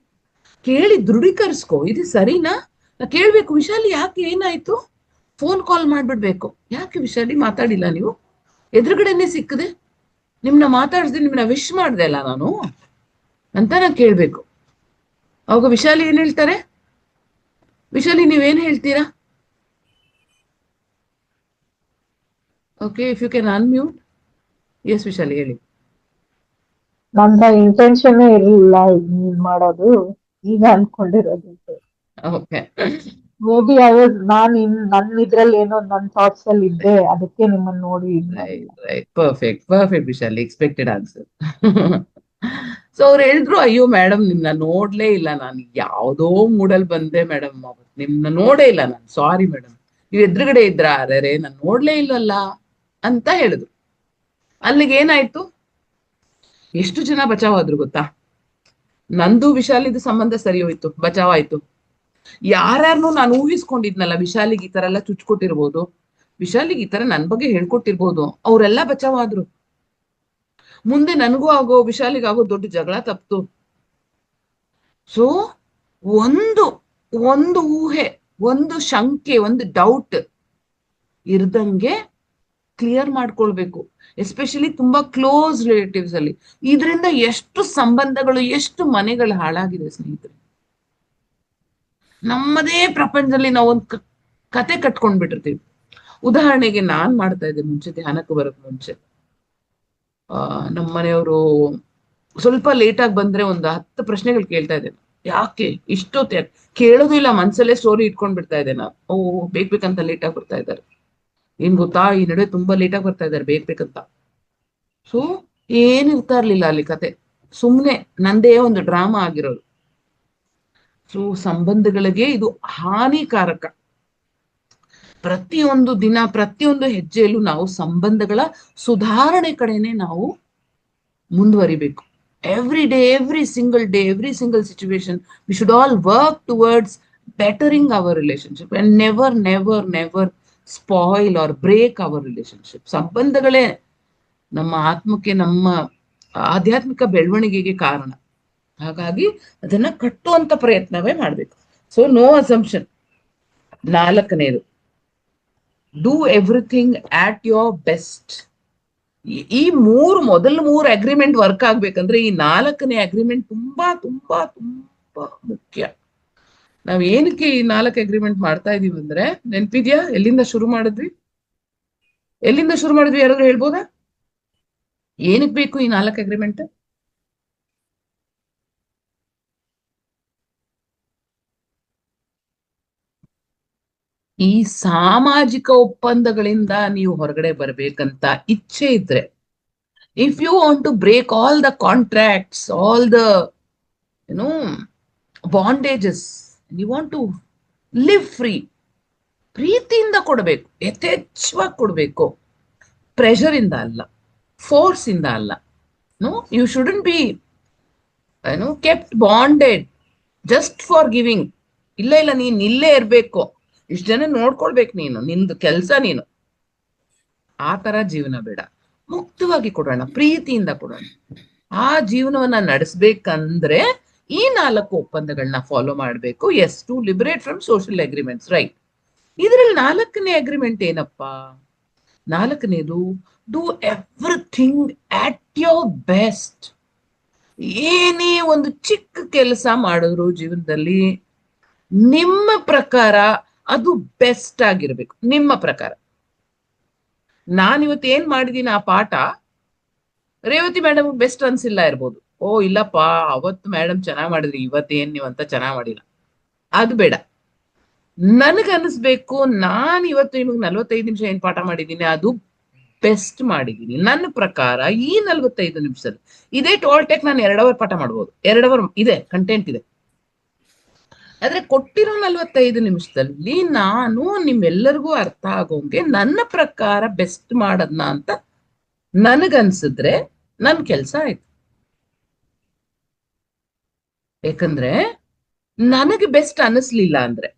ಕೇಳಿ ದೃಢೀಕರಿಸ್ಕೊ, ಇದು ಸರಿನಾ? ನಾ ಕೇಳ್ಬೇಕು, ವಿಶಾಲಿ ಯಾಕೆ, ಏನಾಯ್ತು? ಫೋನ್ ಕಾಲ್ ಮಾಡ್ಬಿಡ್ಬೇಕು, ಯಾಕೆ ವಿಶಾಲಿ ಮಾತಾಡಿಲ್ಲ ನೀವು? ಎದುರುಗಡೆನೆ ಸಿಕ್ಕದೆ, ನಿಮ್ನ ಮಾತಾಡಿಸ್ದೆ, ನಿಮ್ನ ವಿಶ್ ಮಾಡ್ದೆ ಅಲ್ಲ ನಾನು ಅಂತ ನಾನು ಕೇಳ್ಬೇಕು. ಅವಾಗ ವಿಶಾಲಿ ಏನ್ ಹೇಳ್ತಾರೆ? ವಿಶಾಲಿ ನೀವೇನ್ ಹೇಳ್ತೀರಾ? Okay, if you can unmute. Yes Vishali ಹೇಳಿ. ನನ್ನ ಇಂಟೆನ್ಷನ್ ಇರ್ಲಿಲ್ಲ ಇದ್ ಮಾಡೋದು, ಈಗ ಅನ್ಕೊಂಡಿರೋದು. ಓಕೆ, ಮೇ ಬಿ ನನ್ ಇದ್ರಲ್ಲಿ ಏನೋ ನನ್ ಥಾಟ್ಸ್ ಅಲ್ಲಿ ಇದ್ದೆ, ಅದಕ್ಕೆ ನಿಮ್ಮನ್ನ ನೋಡಿ ಇದ್ ಮಾಡಿಲ್ಲ. Right, perfect Vishali, expected answer. So ಅವ್ರು ಹೇಳಿದ್ರು, ಅಯ್ಯೋ ಮೇಡಮ್ ನಿಮ್ನ ನೋಡ್ಲೇ ಇಲ್ಲ ನಾನು, ಯಾವ್ದೋ ಮೂಡಲ್ ಬಂದೆ ಮೇಡಮ್, ನಿಮ್ನ ನೋಡೇ ಇಲ್ಲ ನಾನು, ಸಾರಿ ಮೇಡಮ್, ನೀವ್ ಎದುರುಗಡೆ ಇದ್ರ, ಅರೆ ನಾನು ನೋಡ್ಲೇ ಇಲ್ಲಲ್ಲ ಅಂತ ಹೇಳಿದ್ರು. ಅಲ್ಲಿಗೆ ಏನಾಯ್ತು? ಎಷ್ಟು ಜನ ಬಚಾವಾದ್ರು ಗೊತ್ತಾ? ನಂದು ವಿಶಾಲಿದು ಸಂಬಂಧ ಸರಿ ಹೋಯ್ತು, ಬಚಾವಾಯ್ತು. ಯಾರ್ಯಾರನು ನಾನು ಊಹಿಸ್ಕೊಂಡಿದ್ನಲ್ಲ, ವಿಶಾಲಿಗೆ ಈ ತರ ಎಲ್ಲ ಚುಚ್ಕೊಟ್ಟಿರ್ಬೋದು, ವಿಶಾಲಿಗೆ ಈ ತರ ನನ್ ಬಗ್ಗೆ ಹೇಳ್ಕೊಟ್ಟಿರ್ಬೋದು, ಅವರೆಲ್ಲ ಬಚಾವಾದ್ರು. ಮುಂದೆ ನನಗೂ ಆಗೋ ವಿಶಾಲಿಗಾಗೋ ದೊಡ್ಡ ಜಗಳ ತಪ್ತು. ಸೊ ಒಂದು ಊಹೆ, ಒಂದು ಶಂಕೆ, ಒಂದು ಡೌಟ್ ಇರ್ದಂಗೆ ಕ್ಲಿಯರ್ ಮಾಡ್ಕೊಳ್ಬೇಕು. ಎಸ್ಪೆಷಲಿ ತುಂಬಾ ಕ್ಲೋಸ್ ರಿಲೇಟಿವ್ಸ್ ಅಲ್ಲಿ. ಇದರಿಂದ ಎಷ್ಟು ಸಂಬಂಧಗಳು, ಎಷ್ಟು ಮನೆಗಳು ಹಾಳಾಗಿದೆ ಸ್ನೇಹಿತರೆ. ನಮ್ಮದೇ ಪ್ರಪಂಚದಲ್ಲಿ ನಾವೊಂದು ಕತೆ ಕಟ್ಕೊಂಡ್ಬಿಟ್ಟಿರ್ತೀವಿ. ಉದಾಹರಣೆಗೆ ನಾನ್ ಮಾಡ್ತಾ ಇದ್ದೆ ಮುಂಚೆ, ಧ್ಯಾನಕ್ಕೆ ಬರೋಕ್ ಮುಂಚೆ, ನಮ್ಮ ಮನೆಯವರು ಸ್ವಲ್ಪ ಲೇಟ್ ಆಗಿ ಬಂದ್ರೆ ಒಂದು 10 ಪ್ರಶ್ನೆಗಳು ಕೇಳ್ತಾ ಇದ್ದೆ. ಯಾಕೆ ಇಷ್ಟೊತ್ತೆ? ಕೇಳೋದು ಇಲ್ಲ, ಮನ್ಸಲ್ಲೇ ಸ್ಟೋರಿ ಇಟ್ಕೊಂಡ್ ಬಿಡ್ತಾ ಇದ್ದೆ ನಾನು. ಬೇಕಂತ ಲೇಟ್ ಆಗಿ ಬರ್ತಾ ಇದ್ದಾರೆ, ಏನ್ ಗೊತ್ತಾ, ಈ ನಡುವೆ ತುಂಬಾ ಲೇಟ್ ಆಗಿ ಬರ್ತಾ ಇದ್ದಾರೆ ಬೇಕಂತ. ಸೊ ಏನಿರ್ತಾ ಇರ್ಲಿಲ್ಲ ಅಲ್ಲಿ ಕತೆ, ಸುಮ್ನೆ ನಂದೇ ಒಂದು ಡ್ರಾಮಾ ಆಗಿರೋದು. ಸೊ ಸಂಬಂಧಗಳಿಗೆ ಇದು ಹಾನಿಕಾರಕ. ಪ್ರತಿಯೊಂದು ದಿನ, ಪ್ರತಿಯೊಂದು ಹೆಜ್ಜೆಯಲ್ಲೂ ನಾವು ಸಂಬಂಧಗಳ ಸುಧಾರಣೆ ಕಡೆನೆ ನಾವು ಮುಂದುವರಿಬೇಕು. Every day, every single day, every single situation, we should all work towards bettering our relationship and never never never spoil or break our relationship. ಸಂಬಂಧಗಳೇ ನಮ್ಮ ಆತ್ಮಕ್ಕೆ, ನಮ್ಮ ಆಧ್ಯಾತ್ಮಿಕ ಬೆಳವಣಿಗೆಗೆ ಕಾರಣ. ಹಾಗಾಗಿ ಅದನ್ನ ಕಟ್ಟುವಂತ ಪ್ರಯತ್ನವೇ ಮಾಡ್ಬೇಕು. So no assumption. 4ನೇದು, do everything at your best. ಈ ಮೊದಲ 3 ಅಗ್ರಿಮೆಂಟ್ ವರ್ಕ್ ಆಗ್ಬೇಕಂದ್ರೆ ಈ 4ನೇ ಅಗ್ರಿಮೆಂಟ್ ತುಂಬಾ ತುಂಬಾ ತುಂಬಾ ಮುಖ್ಯ. ನಾವ್ ಏನಕ್ಕೆ ಈ 4 ಅಗ್ರಿಮೆಂಟ್ ಮಾಡ್ತಾ ಇದೀವಿ ಅಂದ್ರೆ, ನೆನ್ಪಿದ್ಯಾ? ಎಲ್ಲಿಂದ ಶುರು ಮಾಡಿದ್ವಿ? ಯಾರಾದ್ರೂ ಹೇಳ್ಬೋದಾ? ಏನಕ್ಕೆ ಬೇಕು ಈ 4 ಅಗ್ರಿಮೆಂಟ್? ಈ ಸಾಮಾಜಿಕ ಒಪ್ಪಂದಗಳಿಂದ ನೀವು ಹೊರಗಡೆ ಬರ್ಬೇಕಂತ ಇಚ್ಛೆ ಇದ್ರೆ, if you want to break all the contracts, all the bondages, you want to live free, ಪ್ರೀತಿಯಿಂದ ಕೊಡ್ಬೇಕು, ಯಥೇಚ್ಛವಾಗಿ ಕೊಡ್ಬೇಕು, ಪ್ರೆಷರ್ ಇಂದ ಅಲ್ಲ, ಫೋರ್ಸ್ ಇಂದ ಅಲ್ಲ. You shouldn't be kept bonded just for giving. ಇಲ್ಲ, ನೀನ್ ಇಲ್ಲೇ ಇರ್ಬೇಕು, ಇಷ್ಟು ಜನ ನೋಡ್ಕೊಳ್ಬೇಕು, ನಿಂದು ಕೆಲ್ಸ ನೀನು. ಆ ತರ ಜೀವನ ಬೇಡ. ಮುಕ್ತವಾಗಿ ಕೊಡೋಣ, ಪ್ರೀತಿಯಿಂದ ಕೊಡೋಣ. ಆ ಜೀವನವನ್ನ ನಡೆಸ್ಬೇಕಂದ್ರೆ ಈ 4 ಒಪ್ಪಂದಗಳನ್ನ ಫಾಲೋ ಮಾಡ್ಬೇಕು. Yes, to liberate from social agreements, right. ಇದ್ರಲ್ಲಿ 4ನೇ ಅಗ್ರಿಮೆಂಟ್ ಏನಪ್ಪಾ? 4ನೇದು, do everything at your best. ಏನೇ ಒಂದು ಚಿಕ್ಕ ಕೆಲಸ ಮಾಡಿದ್ರು ಜೀವನದಲ್ಲಿ ನಿಮ್ಮ ಪ್ರಕಾರ ಅದು ಬೆಸ್ಟ್ ಆಗಿರ್ಬೇಕು. ನಿಮ್ಮ ಪ್ರಕಾರ ಇವತ್ತು ಏನ್ ಮಾಡಿದೀನಿ ಆ ಪಾಠ ರೇವತಿ ಮೇಡಮ್ ಬೆಸ್ಟ್ ಅನ್ಸಿಲ್ಲ ಇರ್ಬೋದು. ಓ ಇಲ್ಲಪ್ಪ, ಅವತ್ತು ಮೇಡಮ್ ಚೆನ್ನಾಗ್ ಮಾಡಿದ್ರಿ, ಇವತ್ತೇನ್ ನೀವಂತ ಚೆನ್ನಾಗ್ ಮಾಡಿಲ್ಲ. ಅದು ಬೇಡ. ನನಗನ್ನಿಸ್ಬೇಕು ನಾನು ಇವತ್ತು ನಿಮಗೆ 45 ನಿಮಿಷ ಏನ್ ಪಾಠ ಮಾಡಿದ್ದೀನಿ ಅದು ಬೆಸ್ಟ್ ಮಾಡಿದ್ದೀನಿ. ನನ್ನ ಪ್ರಕಾರ ಈ 45 ನಿಮಿಷದಲ್ಲಿ ಇದೇ ಟೋಲ್ಟೆಕ್ ನಾನು 2 ಅವರ್ ಪಾಠ ಮಾಡ್ಬೋದು. 2 ಅವರ್ ಇದೆ, ಕಂಟೆಂಟ್ ಇದೆ. ಆದ್ರೆ ಕೊಟ್ಟಿರೋ 45 ನಿಮಿಷದಲ್ಲಿ ನಾನು ನಿಮ್ಮೆಲ್ಲರಿಗೂ ಅರ್ಥ ಆಗೋಂಗೆ ನನ್ನ ಪ್ರಕಾರ ಬೆಸ್ಟ್ ಮಾಡದ್ನ ಅಂತ ನನಗನ್ಸಿದ್ರೆ ನನ್ ಕೆಲ್ಸ ಆಯ್ತು. ಯಾಕಂದ್ರೆ ನನಗೆ ಬೆಸ್ಟ್ ಅನ್ನಿಸ್ಲಿಲ್ಲ ಅಂದ್ರೆ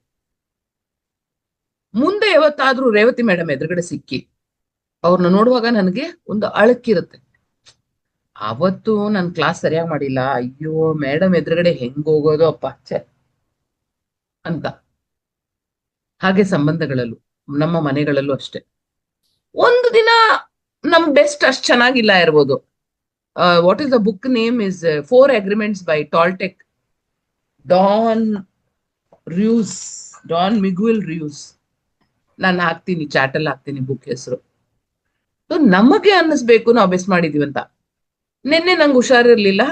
ಮುಂದೆ ಯಾವತ್ತಾದ್ರೂ ರೇವತಿ ಮೇಡಮ್ ಎದುರುಗಡೆ ಸಿಕ್ಕಿ ಅವ್ರನ್ನ ನೋಡುವಾಗ ನನಗೆ ಒಂದು ಅಳಕಿರುತ್ತೆ. ಅವತ್ತು ನನ್ ಕ್ಲಾಸ್ ಸರಿಯಾಗಿ ಮಾಡಿಲ್ಲ, ಅಯ್ಯೋ ಮೇಡಮ್ ಎದುರುಗಡೆ ಹೆಂಗ್ ಹೋಗೋದು ಅಪ್ಪ ಛೆ ಅಂತ. ಹಾಗೆ ಸಂಬಂಧಗಳಲ್ಲೂ, ನಮ್ಮ ಮನೆಗಳಲ್ಲೂ ಅಷ್ಟೇ. ಒಂದು ದಿನ ನಮ್ ಬೆಸ್ಟ್ ಅಷ್ಟು ಚೆನ್ನಾಗಿಲ್ಲ ಇರ್ಬೋದು. What is the book name is 4 Agreements by Toltec. Don Miguel Ruiz. ನಾನು ಹಾಕ್ತೀನಿ, ಚಾಟಲ್ಲಿ ಹಾಕ್ತೀನಿ ಬುಕ್ ಹೆಸರು. ನಮಗೆ ಅನ್ನಿಸ್ಬೇಕು ನಾವು ಬೆಸ್ಟ್ ಮಾಡಿದೀವಂತ. ನಿನ್ನೆ ನಂಗೆ ಹುಷಾರಿರ್ಲಿಲ್ಲ,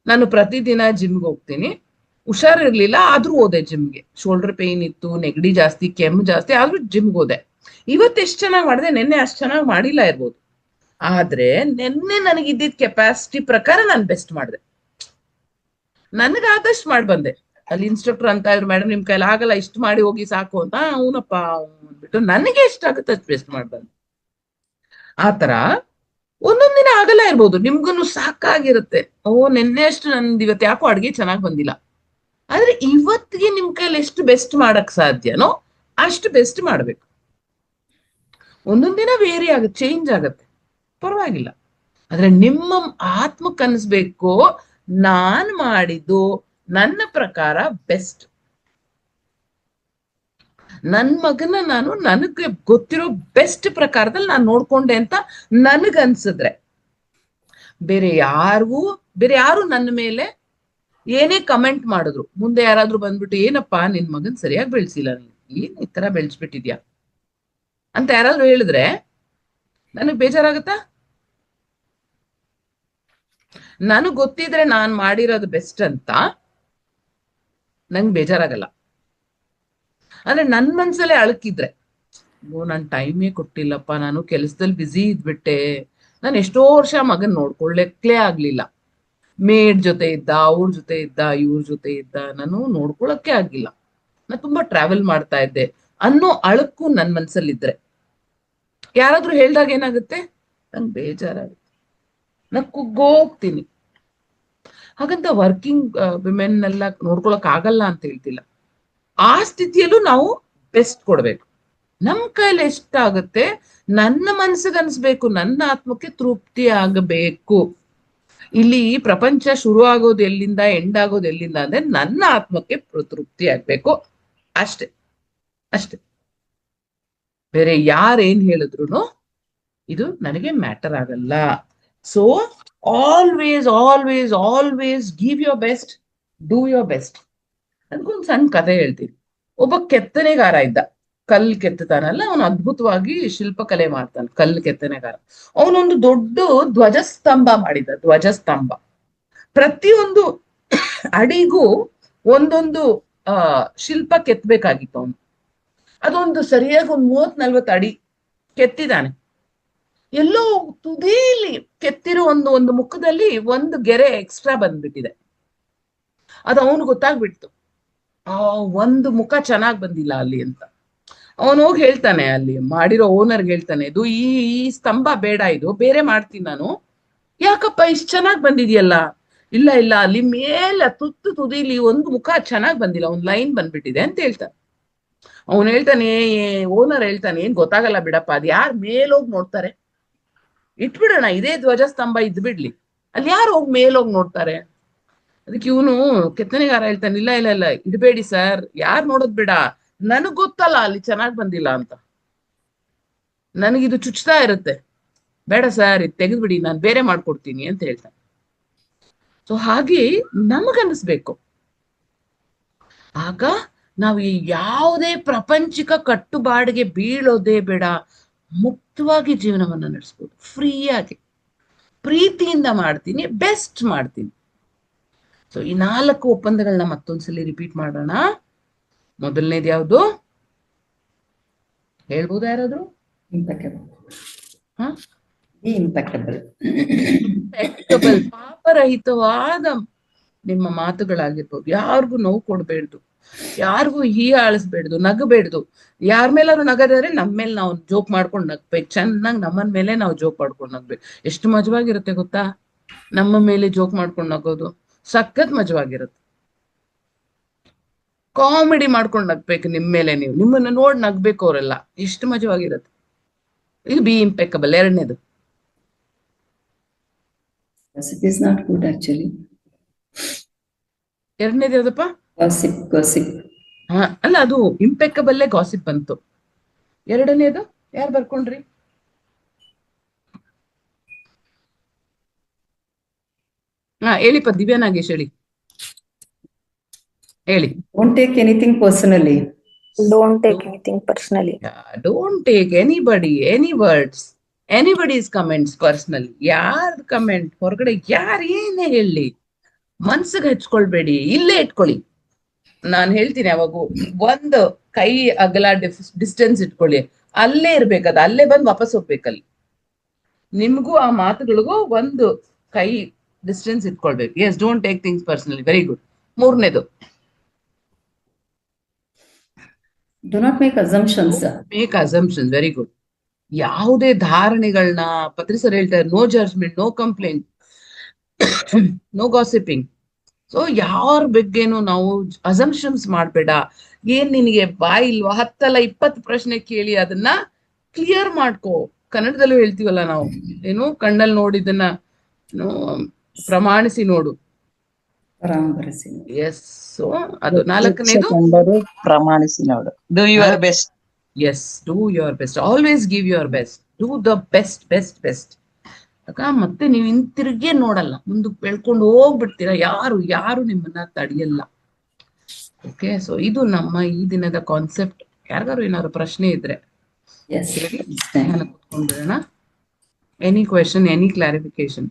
ನಾನು ಪ್ರತಿದಿನ ಜಿಮ್ಗೆ ಹೋಗ್ತೀನಿ. ಹುಷಾರಿರ್ಲಿಲ್ಲ ಆದ್ರೂ ಹೋದೆ ಜಿಮ್ಗೆ. ಶೋಲ್ಡರ್ ಪೇನ್ ಇತ್ತು, ನೆಗಡಿ ಜಾಸ್ತಿ, ಕೆಮ್ಮು ಜಾಸ್ತಿ, ಆದ್ರೂ ಜಿಮ್ಗೆ ಹೋದೆ. ಇವತ್ತು ಎಷ್ಟು ಚೆನ್ನಾಗಿ ಮಾಡಿದೆ, ನಿನ್ನೆ ಅಷ್ಟು ಚೆನ್ನಾಗಿ ಮಾಡಿಲ್ಲ ಇರ್ಬೋದು. ಆದ್ರೆ ನಿನ್ನೆ ನನಗಿದ್ದಿದ್ ಕೆಪಾಸಿಟಿ ಪ್ರಕಾರ ನಾನು ಬೆಸ್ಟ್ ಮಾಡಿದೆ. ನನಗಾದಷ್ಟು ಮಾಡಿ ಬಂದೆ. ಅಲ್ಲಿ ಇನ್ಸ್ಟ್ರಕ್ಟರ್ ಅಂತ ಇದ್ರು, ಮೇಡಮ್ ನಿಮ್ ಕೈಲಿ ಆಗಲ್ಲ, ಇಷ್ಟು ಮಾಡಿ ಹೋಗಿ ಸಾಕು ಅಂತ. ಅವನಪ್ಪ ಅಂದ್ಬಿಟ್ಟು ನನಗೆ ಎಷ್ಟಾಗುತ್ತೆ ಅಷ್ಟು ಬೆಸ್ಟ್ ಮಾಡಿ ಬಂದೆ. ಆತರ ಒಂದೊಂದ್ ದಿನ ಆಗಲ್ಲ ಇರ್ಬೋದು, ನಿಮ್ಗೂ ಸಾಕಾಗಿರುತ್ತೆ. ನಿನ್ನೆ ಅಷ್ಟು ನಂದು ಇವತ್ತು ಯಾಕೋ ಅಡ್ಗೆ ಚೆನ್ನಾಗಿ ಬಂದಿಲ್ಲ. ಆದ್ರೆ ಇವತ್ತಿಗೆ ನಿಮ್ ಕೈಲಿ ಎಷ್ಟು ಬೆಸ್ಟ್ ಮಾಡಕ್ ಸಾಧ್ಯನೋ ಅಷ್ಟು ಬೆಸ್ಟ್ ಮಾಡ್ಬೇಕು. ಒಂದೊಂದ್ ದಿನ ವೇರಿ ಆಗುತ್ತೆ, ಚೇಂಜ್ ಆಗತ್ತೆ, ಪರವಾಗಿಲ್ಲ. ಆದ್ರೆ ನಿಮ್ಮ ಆತ್ಮಕ್ಕೆ ಅನ್ಸ್ಬೇಕು ನಾನ್ ಮಾಡಿದ್ದು ನನ್ನ ಪ್ರಕಾರ ಬೆಸ್ಟ್. ನನ್ ಮಗನ ನಾನು ನನಗೆ ಗೊತ್ತಿರೋ ಬೆಸ್ಟ್ ಪ್ರಕಾರದಲ್ಲಿ ನಾನು ನೋಡ್ಕೊಂಡೆ ಅಂತ ನನಗನ್ಸಿದ್ರೆ, ಬೇರೆ ಯಾರು ನನ್ನ ಮೇಲೆ ಏನೇ ಕಮೆಂಟ್ ಮಾಡಿದ್ರು, ಮುಂದೆ ಯಾರಾದ್ರೂ ಬಂದ್ಬಿಟ್ಟು ಏನಪ್ಪಾ ನಿನ್ ಮಗನ್ ಸರಿಯಾಗಿ ಬೆಳೆಸಿಲ್ಲ, ಏನ್ ಈ ತರ ಬೆಳೆಸ್ಬಿಟ್ಟಿದ್ಯಾ ಅಂತ ಯಾರಾದ್ರೂ ಹೇಳಿದ್ರೆ ನನಗ್ ಬೇಜಾರಾಗತ್ತಾ? ನನಗ್ ಗೊತ್ತಿದ್ರೆ ನಾನ್ ಮಾಡಿರೋದು ಬೆಸ್ಟ್ ಅಂತ ನಂಗೆ ಬೇಜಾರಾಗಲ್ಲ. ಅಂದ್ರೆ ನನ್ ಮನ್ಸಲ್ಲೇ ಅಳಕಿದ್ರೆ, ನನ್ ಟೈಮೇ ಕೊಟ್ಟಿಲ್ಲಪ್ಪ, ನಾನು ಕೆಲಸದಲ್ಲಿ ಬ್ಯುಸಿ ಇದ್ಬಿಟ್ಟೆ, ನಾನು ಎಷ್ಟೋ ವರ್ಷ ಮಗನ್ ನೋಡ್ಕೊಳ್ಳಕ್ಲೇ ಆಗ್ಲಿಲ್ಲ, ಮೇಡ್ ಜೊತೆ ಇದ್ದ, ಅವ್ರ ಜೊತೆ ಇದ್ದ, ಇವ್ರ ಜೊತೆ ಇದ್ದ, ನಾನು ನೋಡ್ಕೊಳಕ್ಕೆ ಆಗಿಲ್ಲ, ನಾನು ತುಂಬಾ ಟ್ರಾವೆಲ್ ಮಾಡ್ತಾ ಇದ್ದೆ ಅನ್ನೋ ಅಳಕು ನನ್ ಮನ್ಸಲ್ಲಿದ್ರೆ ಯಾರಾದ್ರೂ ಹೇಳ್ದಾಗ ಏನಾಗುತ್ತೆ, ನಂಗೆ ಬೇಜಾರಾಗುತ್ತೆ, ನಾ ಕುಗ್ಗೋಗ್ತೀನಿ. ಹಾಗಂತ ವರ್ಕಿಂಗ್ ವಿಮೆನ್ ಎಲ್ಲ ನೋಡ್ಕೊಳಕ್ ಆಗಲ್ಲ ಅಂತ ಹೇಳ್ತಿಲ್ಲ. ಆ ಸ್ಥಿತಿಯಲ್ಲೂ ನಾವು ಬೆಸ್ಟ್ ಕೊಡ್ಬೇಕು. ನಮ್ ಕೈಲಿ ಎಷ್ಟಾಗುತ್ತೆ ನನ್ನ ಮನ್ಸಿಗೆ ಅನ್ಸ್ಬೇಕು, ನನ್ನ ಆತ್ಮಕ್ಕೆ ತೃಪ್ತಿ ಆಗಬೇಕು. ಇಲ್ಲಿ ಪ್ರಪಂಚ ಶುರು ಆಗೋದು ಎಲ್ಲಿಂದ, ಎಂಡ್ ಆಗೋದು ಎಲ್ಲಿಂದ ಅಂದ್ರೆ ನನ್ನ ಆತ್ಮಕ್ಕೆ ತೃಪ್ತಿ ಆಗ್ಬೇಕು, ಅಷ್ಟೇ ಅಷ್ಟೇ. ಬೇರೆ ಯಾರೇನ್ ಹೇಳಿದ್ರು ಇದು ನನಗೆ ಮ್ಯಾಟರ್ ಆಗಲ್ಲ. So always always always give your best, do your best. ಅದಕ್ಕೊಂದು ಸಣ್ಣ ಕಥೆ ಹೇಳ್ತೀನಿ. ಒಬ್ಬ ಕೆತ್ತನೆಗಾರ ಇದ್ದ, ಕಲ್ಲು ಕೆತ್ತತಾನಲ್ಲ, ಅವನು ಅದ್ಭುತವಾಗಿ ಶಿಲ್ಪಕಲೆ ಮಾಡ್ತಾನೆ, ಕಲ್ಲು ಕೆತ್ತನೆಗಾರ. ಅವನೊಂದು ದೊಡ್ಡ ಧ್ವಜಸ್ತಂಭ ಮಾಡಿದ. ಧ್ವಜಸ್ತಂಭ ಪ್ರತಿಯೊಂದು ಅಡಿಗೂ ಒಂದೊಂದು ಶಿಲ್ಪ ಕೆತ್ತಬೇಕಾಗಿತ್ತು ಅವನು. ಅದೊಂದು ಸರಿಯಾಗಿ ಒಂದು 30-40 ಅಡಿ ಕೆತ್ತಿದಾನೆ. ಎಲ್ಲೋ ತುದೀಲಿ ಕೆತ್ತಿರೋ ಒಂದು ಮುಖದಲ್ಲಿ ಒಂದು ಗೆರೆ ಎಕ್ಸ್ಟ್ರಾ ಬಂದ್ಬಿಟ್ಟಿದೆ. ಅದು ಅವನು ಗೊತ್ತಾಗ್ಬಿಡ್ತು, ಒಂದು ಮುಖ ಚೆನ್ನಾಗ್ ಬಂದಿಲ್ಲ ಅಲ್ಲಿ ಅಂತ. ಅವನು ಹೋಗಿ ಹೇಳ್ತಾನೆ, ಅಲ್ಲಿ ಮಾಡಿರೋ ಓನರ್ಗೆ ಹೇಳ್ತಾನೆ, ಇದು ಈ ಸ್ತಂಭ ಬೇಡ, ಇದು ಬೇರೆ ಮಾಡ್ತೀನಿ ನಾನು. ಯಾಕಪ್ಪ ಇಷ್ಟು ಚೆನ್ನಾಗ್ ಬಂದಿದ್ಯಲ್ಲ? ಇಲ್ಲ ಇಲ್ಲ, ಅಲ್ಲಿ ಮೇಲೆ ತುದಿಲಿ ಒಂದು ಮುಖ ಚೆನ್ನಾಗ್ ಬಂದಿಲ್ಲ, ಒಂದು ಲೈನ್ ಬಂದ್ಬಿಟ್ಟಿದೆ ಅಂತ ಹೇಳ್ತಾನೆ. ಅವನು ಹೇಳ್ತಾನೆ, ಓನರ್ ಹೇಳ್ತಾನೆ, ಏನ್ ಗೊತ್ತಾಗಲ್ಲ ಬಿಡಪ್ಪ, ಅದ್ ಯಾರು ಮೇಲೋಗಿ ನೋಡ್ತಾರೆ, ಇಟ್ಬಿಡೋಣ, ಇದೇ ಧ್ವಜಸ್ತಂಭ ಇದ್ಬಿಡ್ಲಿ, ಅಲ್ಲಿ ಯಾರು ಹೋಗಿ ಮೇಲೋಗಿ ನೋಡ್ತಾರೆ. ಅದಕ್ಕೆ ಇವನು ಕೆತ್ತನೆಗಾರ ಹೇಳ್ತಾನೆ, ಇಲ್ಲ ಇಲ್ಲ ಇಲ್ಲ, ಇಡ್ಬೇಡಿ ಸರ್, ಯಾರು ನೋಡೋದ್ ಬೇಡ, ನನಗ್ ಗೊತ್ತಲ್ಲ ಅಲ್ಲಿ ಚೆನ್ನಾಗ್ ಬಂದಿಲ್ಲ ಅಂತ, ನನಗಿದು ಚುಚ್ತಾ ಇರುತ್ತೆ, ಬೇಡ ಸರ್ ಇದು ತೆಗೆದ್ಬಿಡಿ, ನಾನು ಬೇರೆ ಮಾಡ್ಕೊಡ್ತೀನಿ ಅಂತ ಹೇಳ್ತಾನೆ. ಸೊ ಹಾಗೆ ನಮಗನ್ನಿಸ್ಬೇಕು. ಆಗ ನಾವು ಯಾವುದೇ ಪ್ರಪಂಚಿಕ ಕಟ್ಟುಬಾಡಿಗೆ ಬೀಳೋದೇ ಬೇಡ. ಮುಕ್ತವಾಗಿ ಜೀವನವನ್ನ ನಡೆಸ್ಬೋದು, ಫ್ರೀಯಾಗಿ, ಪ್ರೀತಿಯಿಂದ ಮಾಡ್ತೀನಿ, ಬೆಸ್ಟ್ ಮಾಡ್ತೀನಿ. ಸೊ ಈ 4 ಒಪ್ಪಂದಗಳನ್ನ ಮತ್ತೊಂದ್ಸಲಿ ರಿಪೀಟ್ ಮಾಡೋಣ. ಮೊದಲನೇದು ಯಾವುದು ಹೇಳ್ಬೋದಾ ಯಾರಾದ್ರು? ಇಂಪೆಕಬಲ್. ಹ ಇಂಪೆಕಬಲ್. ಇಂಪೆಕ್ಕಬಲ್, ಪಾಪರಹಿತವಾದ ನಿಮ್ಮ ಮಾತುಗಳಾಗಿರ್ಬೋದು. ಯಾರಿಗೂ ನೋವು ಕೊಡ್ಬೇಡ್ದು, ಯಾರಿಗೂ ಹೀಯಾಳಿಸ್ಬೇಡ್ದು, ನಗಬೇಡ್ದು. ಯಾರ ಮೇಲಾದ್ರು ನಗದಾದ್ರೆ ನಮ್ಮ ಮೇಲೆ ನಾವು ಜೋಕ್ ಮಾಡ್ಕೊಂಡು ನಗ್ಬೇಕು. ಚೆನ್ನಾಗಿ ನಮ್ಮನ್ ಮೇಲೆ ನಾವು ಜೋಕ್ ಮಾಡ್ಕೊಂಡು ನಗ್ಬೇಕು. ಎಷ್ಟು ಮಜವಾಗಿರುತ್ತೆ ಗೊತ್ತಾ ನಮ್ಮ ಮೇಲೆ ಜೋಕ್ ಮಾಡ್ಕೊಂಡು ನಗೋದು, ಸಖತ್ ಮಜವಾಗಿರುತ್ತೆ. ಕಾಮಿಡಿ ಮಾಡ್ಕೊಂಡು ನಗ್ಬೇಕು ನಿಮ್ ಮೇಲೆ, ನೀವು ನಿಮ್ಮನ್ನ ನೋಡ್ ನಗ್ಬೇಕು ಅವರೆಲ್ಲ, ಎಷ್ಟು ಮಜವಾಗಿರುತ್ತೆ. ಇದು ಬಿ ಇಂಪೆಕ್ಕಬಲ್. ಎರಡನೇದು Gossip is not good actually. ಎರಡನೇದು ಯಾವ್ದಪ್ಪ? Gossip. ಹಾ ಅಲ್ಲ, ಅದು ಇಂಪೆಕ್ಕಬಲ್ಲೇ ಗಾಸಿಪ್ ಬಂತು. ಎರಡನೇದು ಯಾರು ಬರ್ಕೊಂಡ್ರಿ? ಹಾ ಹೇಳಿಪ್ಪ, ದಿವ್ಯಾ ನಾಗೇಶ್ ಹೇಳಿ. Don't take anything personally. Don't take anything personally. Don't take any words, anybody's comments personally. ಯಾರ್ ಕಮೆಂಟ್ ಹೊರಗಡೆ ಯಾರು ಏನೇ ಹೇಳಿ ಮನ್ಸಿಗೆ ಹಚ್ಕೊಳ್ಬೇಡಿ, ಇಲ್ಲೇ ಇಟ್ಕೊಳ್ಳಿ. ನಾನ್ ಹೇಳ್ತೀನಿ ಅವಾಗ, ಒಂದು ಕೈ ಅಗಲ ಡಿಸ್ಟೆನ್ಸ್ ಇಟ್ಕೊಳ್ಳಿ, ಅಲ್ಲೇ ಇರ್ಬೇಕದು, ಅಲ್ಲೇ ಬಂದು ವಾಪಸ್ ಹೋಗ್ಬೇಕಲ್ಲಿ. ನಿಮ್ಗೂ ಆ ಮಾತುಗಳಿಗೂ ಒಂದು ಕೈ ಡಿಸ್ಟೆನ್ಸ್ ಇಟ್ಕೊಳ್ಬೇಕು. Yes, don't take things personally. Very good. ಮೂರನೇದು Do not make assumptions. Make assumptions. Very good. ಯಾವುದೇ ಧಾರಣೆಗಳನ್ನ ಪತ್ರಿಸರ್ ಹೇಳ್ತಾರೆ, no judgment, no complaint, no gossiping. So ಯಾರ ಬಗ್ಗೆನೂ ನಾವು ಅಸಂಪ್ಷನ್ಸ್ ಮಾಡ್ಬೇಡ. ಏನ್ ನಿನಗೆ ಬಾಯಿ ಇಲ್ವಾ, 10 ಅಲ್ಲ 20 ಪ್ರಶ್ನೆ ಕೇಳಿ ಅದನ್ನ ಕ್ಲಿಯರ್ ಮಾಡ್ಕೋ. ಕನ್ನಡದಲ್ಲೂ ಹೇಳ್ತೀವಲ್ಲ ನಾವು, ಏನು ಕಣ್ಣಲ್ಲಿ ನೋಡಿದ್ದನ್ನ ಪ್ರಮಾಣಿಸಿ ನೋಡು. ಪರಾಮರ್ಶೆ. ಎಸ್. ಸೊ ಅದು 4ನೇದು ಪ್ರಮಾಣಿಸಿ ನೋಡು. Do your best. Yes, do your best. Always give your best. Do the best best best. ಮತ್ತೆ ನೀವು ಹಿಂತಿರುಗೇ ನೋಡಲ್ಲ, ಮುಂದಕ್ಕೆ ಬೆಳ್ಕೊಂಡು ಹೋಗ್ಬಿಡ್ತೀರಾ. ಯಾರು ನಿಮ್ಮನ್ನ ತಡೆಯಲ್ಲ. ಓಕೆ, ಸೊ ಇದು ನಮ್ಮ ಈ ದಿನದ ಕಾನ್ಸೆಪ್ಟ್. ಯಾರಿಗಾರು ಏನಾದ್ರು ಪ್ರಶ್ನೆ ಇದ್ರೆ Yes. ಕುತ್ಕೊಂಡ್ಬಿಡೋಣ. Any question, any clarification?